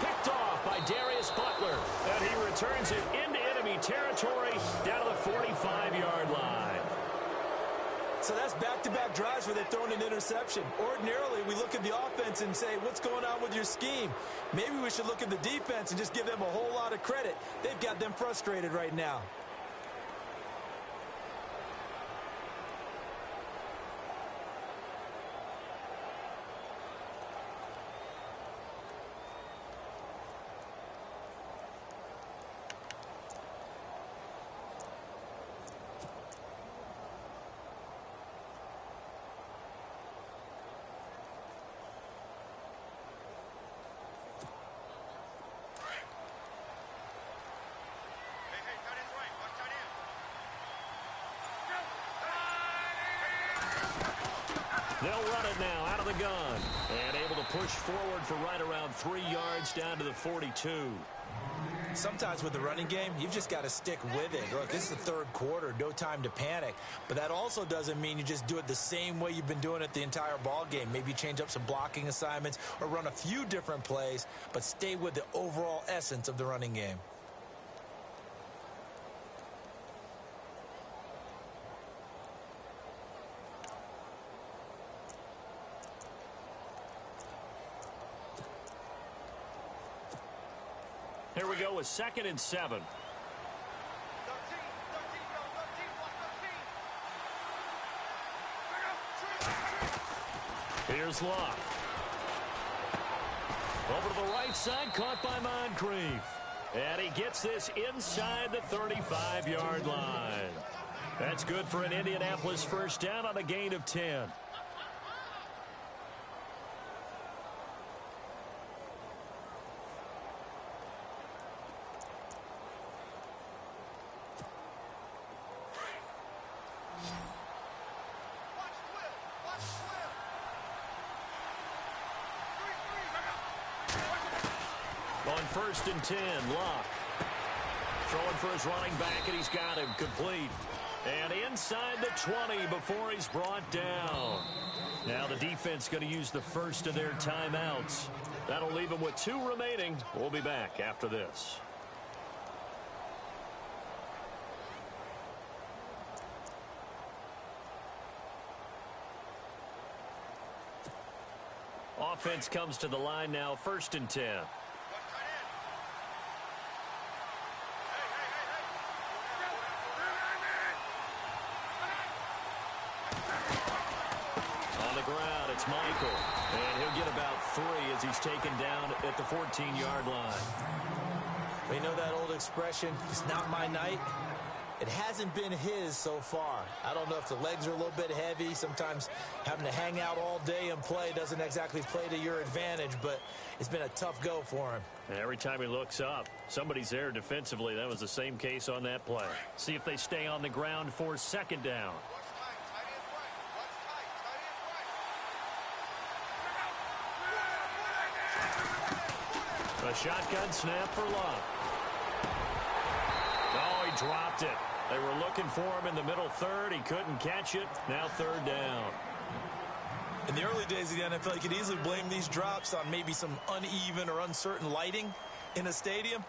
Picked off by Darius Butler. And he returns it into enemy territory down to the 45-yard line. So that's back-to-back drives where they've thrown an interception. Ordinarily, we look at the offense and say, what's going on with your scheme? Maybe we should look at the defense and just give them a whole lot of credit. They've got them frustrated right now. They'll run it now out of the gun. And able to push forward for right around 3 yards down to the 42. Sometimes with the running game, you've just got to stick with it. Look, this is the third quarter, no time to panic. But that also doesn't mean you just do it the same way you've been doing it the entire ball game. Maybe change up some blocking assignments or run a few different plays, but stay with the overall essence of the running game. Here we go with 2nd and 7. Here's Locke. Over to the right side, caught by Moncrief. And he gets this inside the 35-yard line. That's good for an Indianapolis first down on a gain of 10. On 1st and 10, Locke. Throwing for his running back, and he's got him complete. And inside the 20 before he's brought down. Now the defense going to use the first of their timeouts. That'll leave them with 2 remaining. We'll be back after this. Offense comes to the line now, 1st and 10. On the ground, it's Michael. And he'll get about 3 as he's taken down at the 14-yard line. We know that old expression, it's not my night. It hasn't been his so far. I don't know if the legs are a little bit heavy. Sometimes having to hang out all day and play doesn't exactly play to your advantage, but it's been a tough go for him. And every time he looks up, somebody's there defensively. That was the same case on that play. See if they stay on the ground for 2nd down. A shotgun snap for Locke. Oh, he dropped it. They were looking for him in the middle third. He couldn't catch it. Now 3rd down. In the early days of the NFL, you could easily blame these drops on maybe some uneven or uncertain lighting. In a stadium,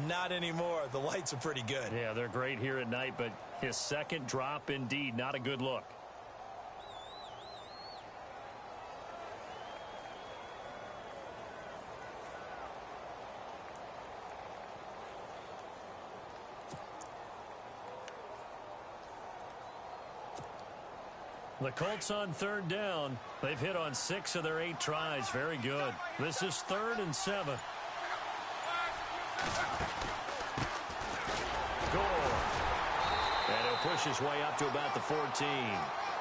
not anymore. The lights are pretty good. Yeah, they're great here at night, but his second drop, indeed, not a good look. The Colts on third down. They've hit on 6 of their 8 tries. Very good. This is 3rd and 7. Goal. And he'll push his way up to about the 14.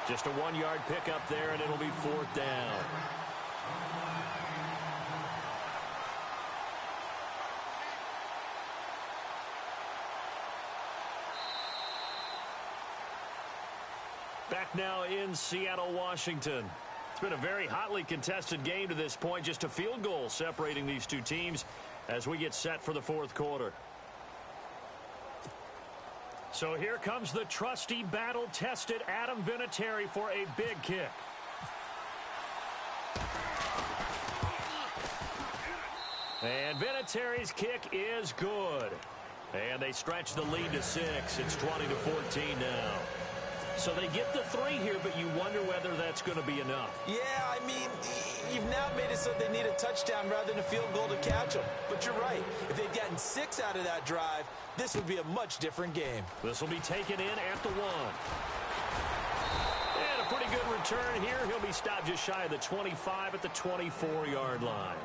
Just a 1-yard pickup there, and it'll be 4th down. Back now in Seattle, Washington. It's been a very hotly contested game to this point. Just a field goal separating these two teams as we get set for the 4th quarter. So here comes the trusty, battle-tested Adam Vinatieri for a big kick. And Vinatieri's kick is good. And they stretch the lead to 6. It's 20-14 now. So they get the 3 here, but you wonder whether that's going to be enough. Yeah, I mean, you've now made it so they need a touchdown rather than a field goal to catch them. But you're right. If they'd gotten 6 out of that drive, this would be a much different game. This will be taken in at the 1. And a pretty good return here. He'll be stopped just shy of the 25 at the 24-yard line.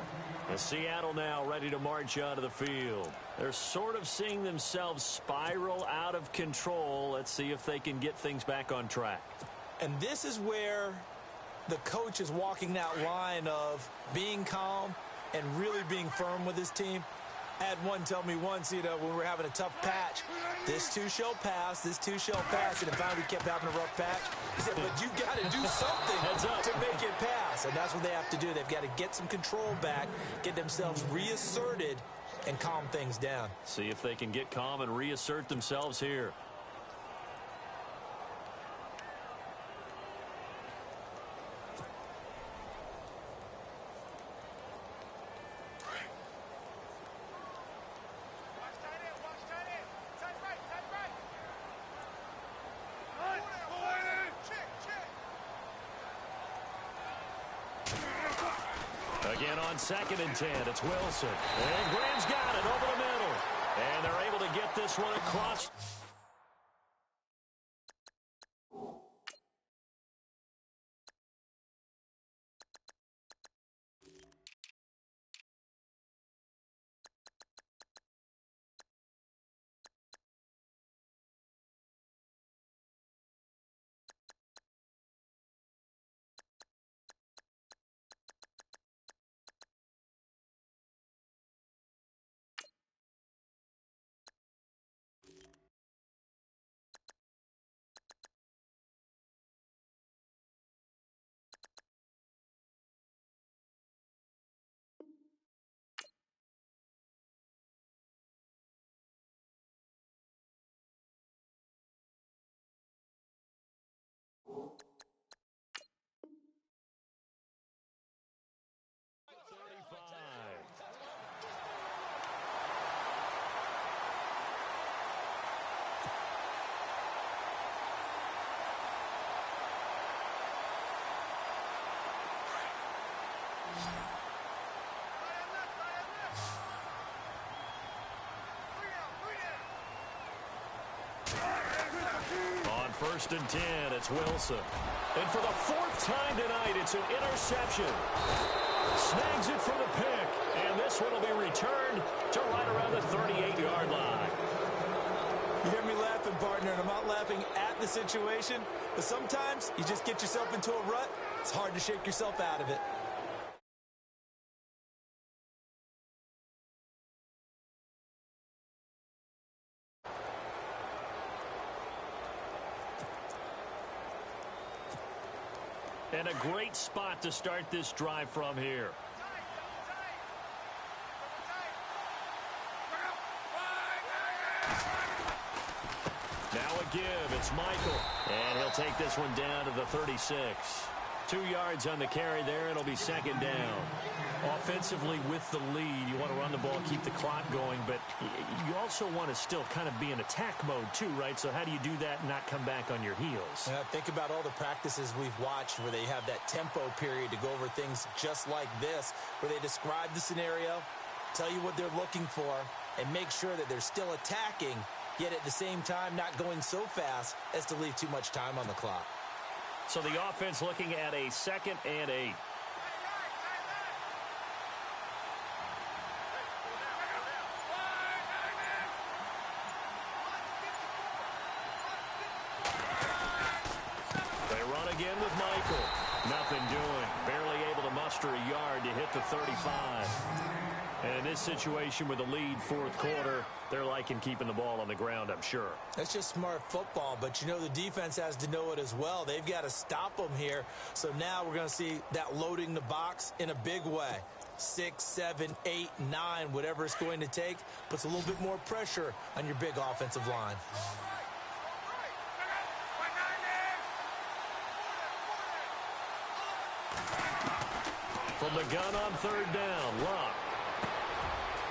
And Seattle now ready to march onto the field. They're sort of seeing themselves spiral out of control. Let's see if they can get things back on track. And this is where the coach is walking that line of being calm and really being firm with his team. I had one tell me once, when we were having a tough patch, this too shall pass, this too shall pass, and finally we kept having a rough patch. He said, but you got to do something to make it pass, and that's what they have to do. They've got to get some control back, get themselves reasserted, and calm things down. See if they can get calm and reassert themselves here. Again on 2nd and 10, it's Wilson. And Graham's got it over the middle. And they're able to get this one across. On 1st and 10, it's Wilson. And for the 4th time tonight, it's an interception. Snags it for the pick. And this one will be returned to right around the 38-yard line. You hear me laughing, partner, and I'm not laughing at the situation. But sometimes you just get yourself into a rut. It's hard to shake yourself out of it. And a great spot to start this drive from here. Now a give. It's Michael. And he'll take this one down to the 36. 2 yards on the carry there. It'll be second down. Offensively with the lead, you want to run the ball, keep the clock going, but you also want to still kind of be in attack mode too, right? So how do you do that and not come back on your heels? Yeah, think about all the practices we've watched where they have that tempo period to go over things just like this, where they describe the scenario, tell you what they're looking for, and make sure that they're still attacking, yet at the same time not going so fast as to leave too much time on the clock. So the offense looking at a 2nd and 8. Again with Michael. Nothing doing. Barely able to muster a yard to hit the 35. And in this situation with the lead, 4th quarter, they're liking keeping the ball on the ground, I'm sure. That's just smart football, but you know the defense has to know it as well. They've got to stop them here. So now we're going to see that loading the box in a big way. 6, 7, 8, 9, whatever it's going to take, puts a little bit more pressure on your big offensive line. From the gun on 3rd down, Luck.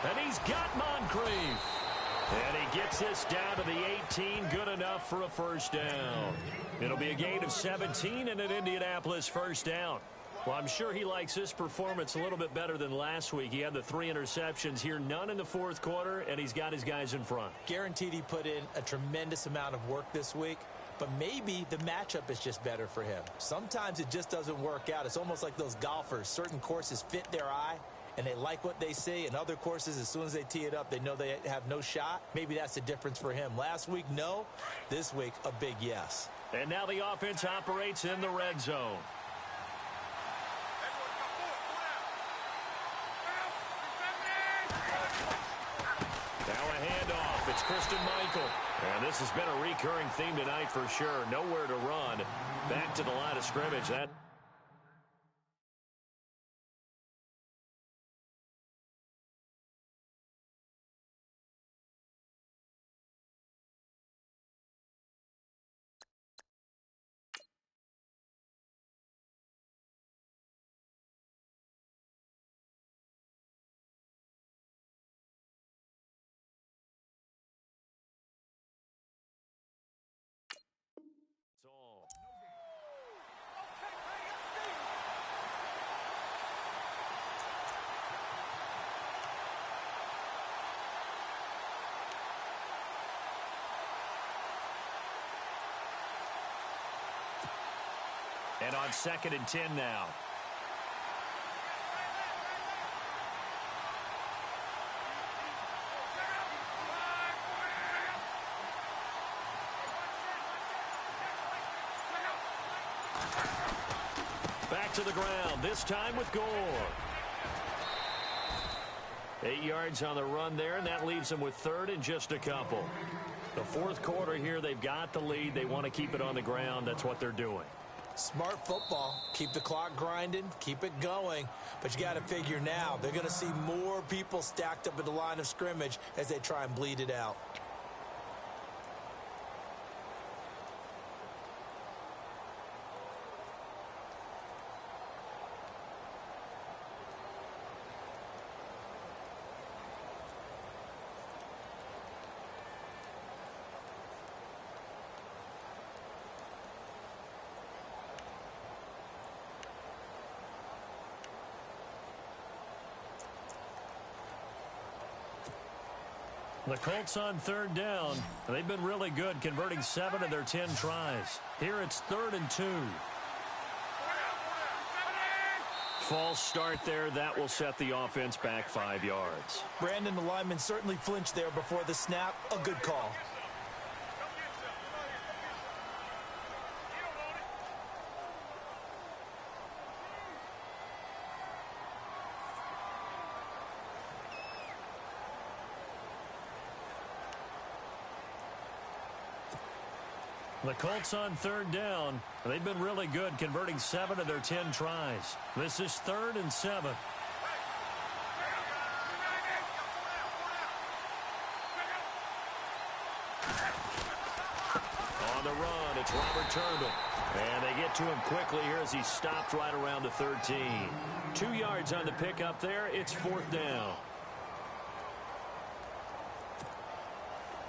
And he's got Moncrief. And he gets this down to the 18, good enough for a first down. It'll be a gain of 17 and an Indianapolis first down. Well, I'm sure he likes this performance a little bit better than last week. He had the 3 interceptions here, none in the 4th quarter, and he's got his guys in front. Guaranteed he put in a tremendous amount of work this week. But maybe the matchup is just better for him. Sometimes it just doesn't work out. It's almost like those golfers. Certain courses fit their eye, and they like what they see. And other courses, as soon as they tee it up, they know they have no shot. Maybe that's the difference for him. Last week, no. This week, a big yes. And now the offense operates in the red zone. Now a handoff. It's Christian Michael. And this has been a recurring theme tonight for sure. Nowhere to run. Back to the line of scrimmage. That and on 2nd and 10 now. Back to the ground, this time with Gore. 8 yards on the run there, and that leaves them with 3rd and just a couple. The 4th quarter here, they've got the lead. They want to keep it on the ground. That's what they're doing. Smart football. Keep the clock grinding. Keep it going. But you got to figure now, they're going to see more people stacked up at the line of scrimmage as they try and bleed it out. The Colts on 3rd down. They've been really good, converting 7 of their 10 tries. Here it's 3rd and 2. False start there. That will set the offense back 5 yards. Brandon, the lineman certainly flinched there before the snap. A good call. The Colts on 3rd down. They've been really good, converting 7 of their 10 tries. This is 3rd and 7. On the run, blitz. Robert Turbin. And they get to him quickly here as he's stopped right around the 13. 2 yards on the pickup there. It's 4th down.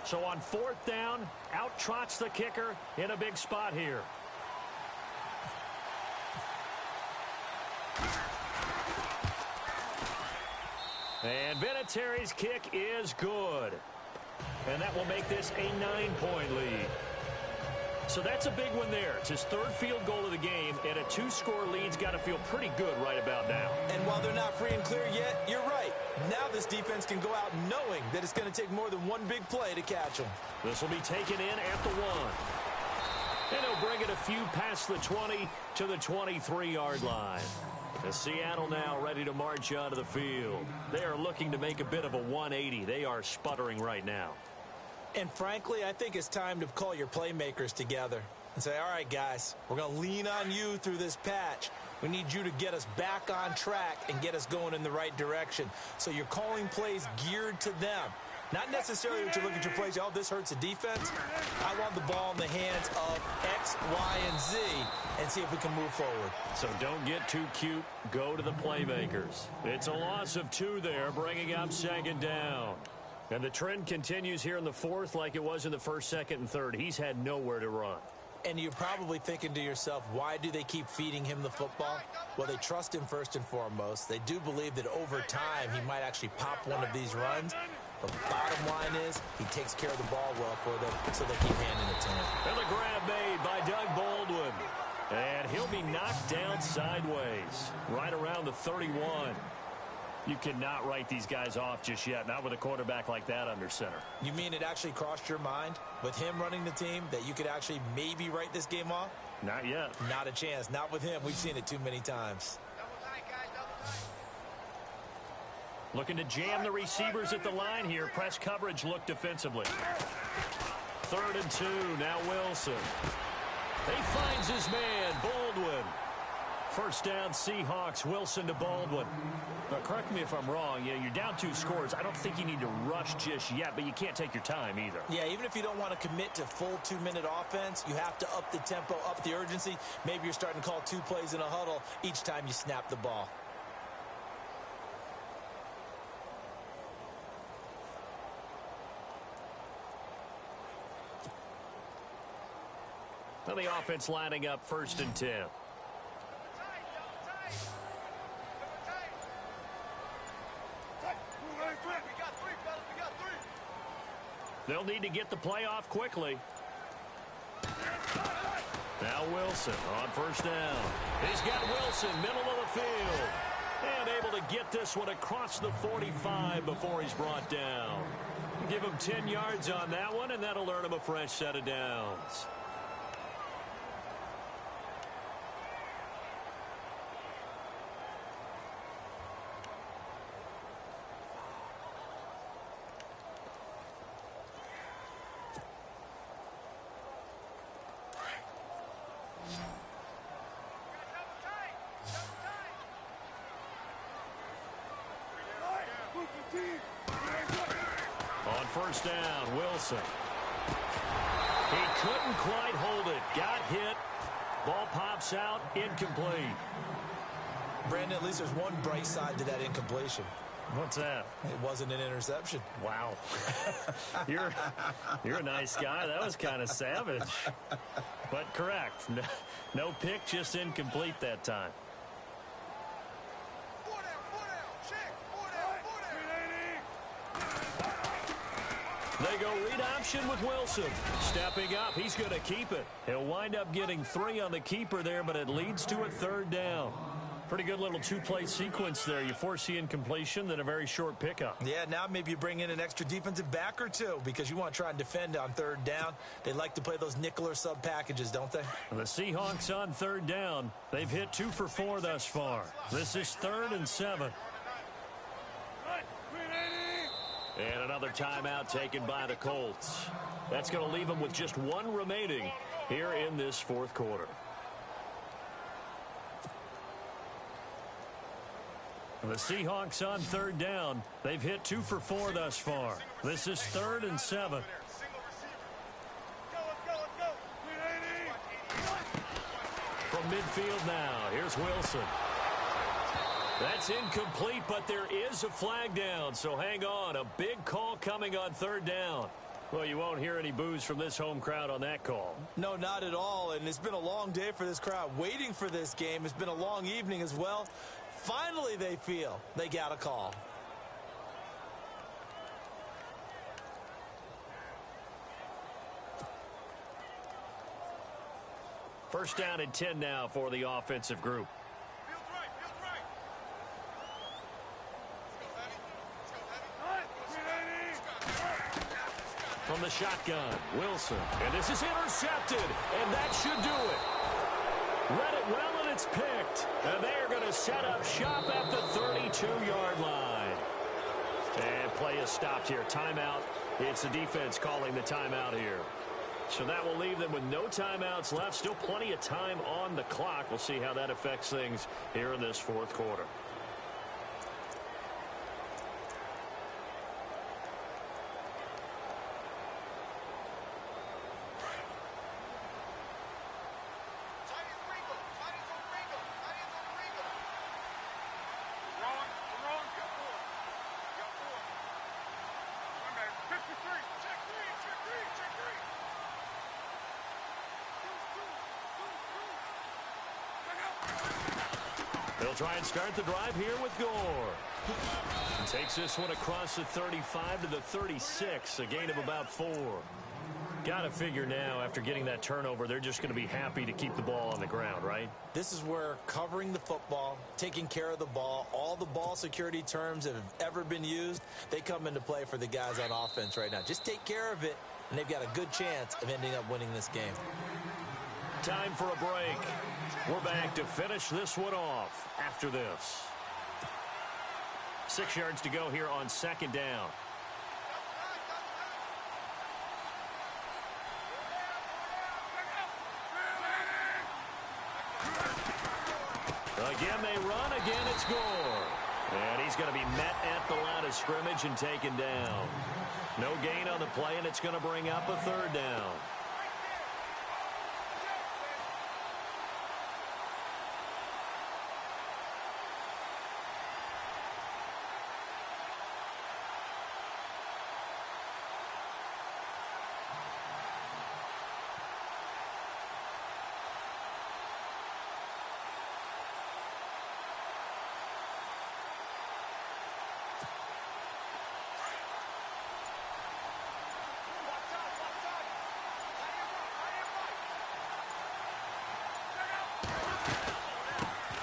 So on 4th down, out trots the kicker in a big spot here. And Vinatieri's kick is good. And that will make this a 9-point lead. So that's a big one there. It's his 3rd field goal of the game, and a 2-score lead's got to feel pretty good right about now. And while they're not free and clear yet, you're right. Now this defense can go out knowing that it's going to take more than one big play to catch them. This will be taken in at the 1. And he'll bring it a few past the 20 to the 23-yard line. As Seattle now ready to march onto the field. They are looking to make a bit of a 180. They are sputtering right now. And frankly, I think it's time to call your playmakers together and say, all right, guys, we're going to lean on you through this patch. We need you to get us back on track and get us going in the right direction. So you're calling plays geared to them. Not necessarily that you look at your plays, oh, this hurts the defense. I want the ball in the hands of X, Y, and Z and see if we can move forward. So don't get too cute. Go to the playmakers. It's a loss of 2 there, bringing up 2nd down. And the trend continues here in the 4th like it was in the 1st, 2nd, and 3rd. He's had nowhere to run. And you're probably thinking to yourself, why do they keep feeding him the football? Well, they trust him first and foremost. They do believe that over time he might actually pop one of these runs. But the bottom line is he takes care of the ball well for them, so they keep handing it to him. And the grab made by Doug Baldwin. And he'll be knocked down sideways right around the 31. You cannot write these guys off just yet, not with a quarterback like that under center. You mean it actually crossed your mind with him running the team that you could actually maybe write this game off? Not yet. Not a chance. Not with him. We've seen it too many times. Looking to jam the receivers at the line here. Press coverage look defensively. 3rd and 2. Now Wilson. He finds his man, Baldwin. 1st down, Seahawks. Wilson to Baldwin. Now, correct me if I'm wrong. You're down 2 scores. I don't think you need to rush just yet, but you can't take your time either. Yeah, even if you don't want to commit to full 2-minute offense, you have to up the tempo, up the urgency. Maybe you're starting to call 2 plays in a huddle each time you snap the ball. Now the offense lining up 1st and 10. They'll need to get the play off quickly. Now Wilson on 1st down. He's got Wilson, middle of the field. And able to get this one across the 45 before he's brought down. Give him 10 yards on that one, and that'll earn him a fresh set of downs. On 1st down, Wilson. He couldn't quite hold it. Got hit. Ball pops out. Incomplete. Brandon, at least there's one bright side to that incompletion. What's that? It wasn't an interception. Wow. You're a nice guy. That was kind of savage. But correct. No pick, just incomplete that time. They go read option with Wilson. Stepping up, he's going to keep it. He'll wind up getting 3 on the keeper there, but it leads to a 3rd down. Pretty good little 2-play sequence there. You force the incompletion, then a very short pickup. Yeah, now maybe you bring in an extra defensive back or 2 because you want to try and defend on 3rd down. They like to play those nickel or sub packages, don't they? The Seahawks on 3rd down. They've hit 2 for 4 thus far. This is 3rd and 7. And another timeout taken by the Colts. That's going to leave them with just 1 remaining here in this 4th quarter. The Seahawks on 3rd down. They've hit 2 for 4 thus far. This is 3rd and 7. midfield now. Here's Wilson. That's incomplete, but there is a flag down, so hang on. A big call coming on third down. Well, you won't hear any boos from this home crowd on that call. No, not at all, and it's been a long day for this crowd waiting for this game. It's been a long evening as well. Finally, they feel they got a call. First down and 10 now for the offensive group. From the shotgun, Wilson. And this is intercepted, and that should do it. Read it well, and it's picked. And they are going to set up shop at the 32-yard line. And play is stopped here. Timeout. It's the defense calling the timeout here. So that will leave them with no timeouts left. Still plenty of time on the clock. We'll see how that affects things here in this fourth quarter. They'll try and start the drive here with Gore. And takes this one across the 35 to the 36, a gain of about 4. Got to figure now, after getting that turnover, they're just going to be happy to keep the ball on the ground, right? This is where covering the football, taking care of the ball, all the ball security terms that have ever been used, they come into play for the guys on offense right now. Just take care of it, and they've got a good chance of ending up winning this game. Time for a break. We're back to finish this one off after this. 6 yards to go here on second down. Again, they run. Again, it's Gore. And he's going to be met at the line of scrimmage and taken down. No gain on the play, and it's going to bring up a third down.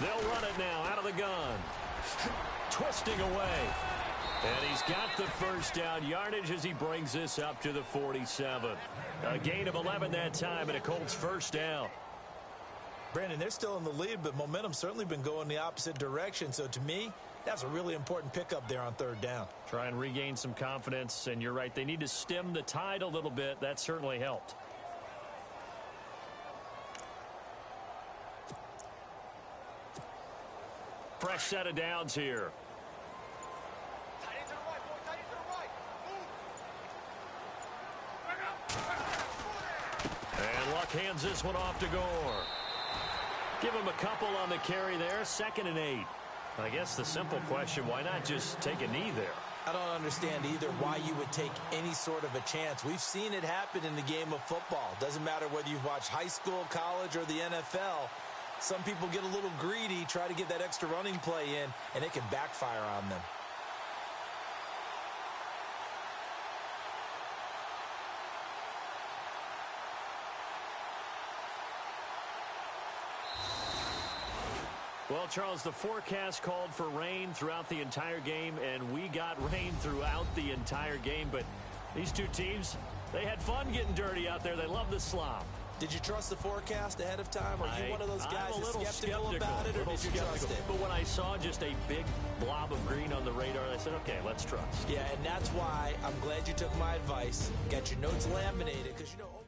They'll run it now out of the gun. Twisting away. And he's got the first down yardage as he brings this up to the 47. A gain of 11 that time and a Colts first down. Brandon, they're still in the lead, but momentum's certainly been going the opposite direction. So to me, that's a really important pickup there on third down. Try and regain some confidence, and you're right. They need to stem the tide a little bit. That certainly helped. Fresh set of downs here. And Luck hands this one off to Gore. Give him a couple on the carry there. 2nd and 8. I guess the simple question, why not just take a knee there? I don't understand either why you would take any sort of a chance. We've seen it happen in the game of football. Doesn't matter whether you've watched high school, college, or the NFL. Some people get a little greedy, try to get that extra running play in, and it can backfire on them. Well, Charles, the forecast called for rain throughout the entire game, and we got rain throughout the entire game. But these two teams, they had fun getting dirty out there. They love the slop. Did you trust the forecast ahead of time? Are you one of those guys that's skeptical about it, or did you trust it? But when I saw just a big blob of green on the radar, I said, okay, let's trust. Yeah, and that's why I'm glad you took my advice. Got your notes laminated, because, you know...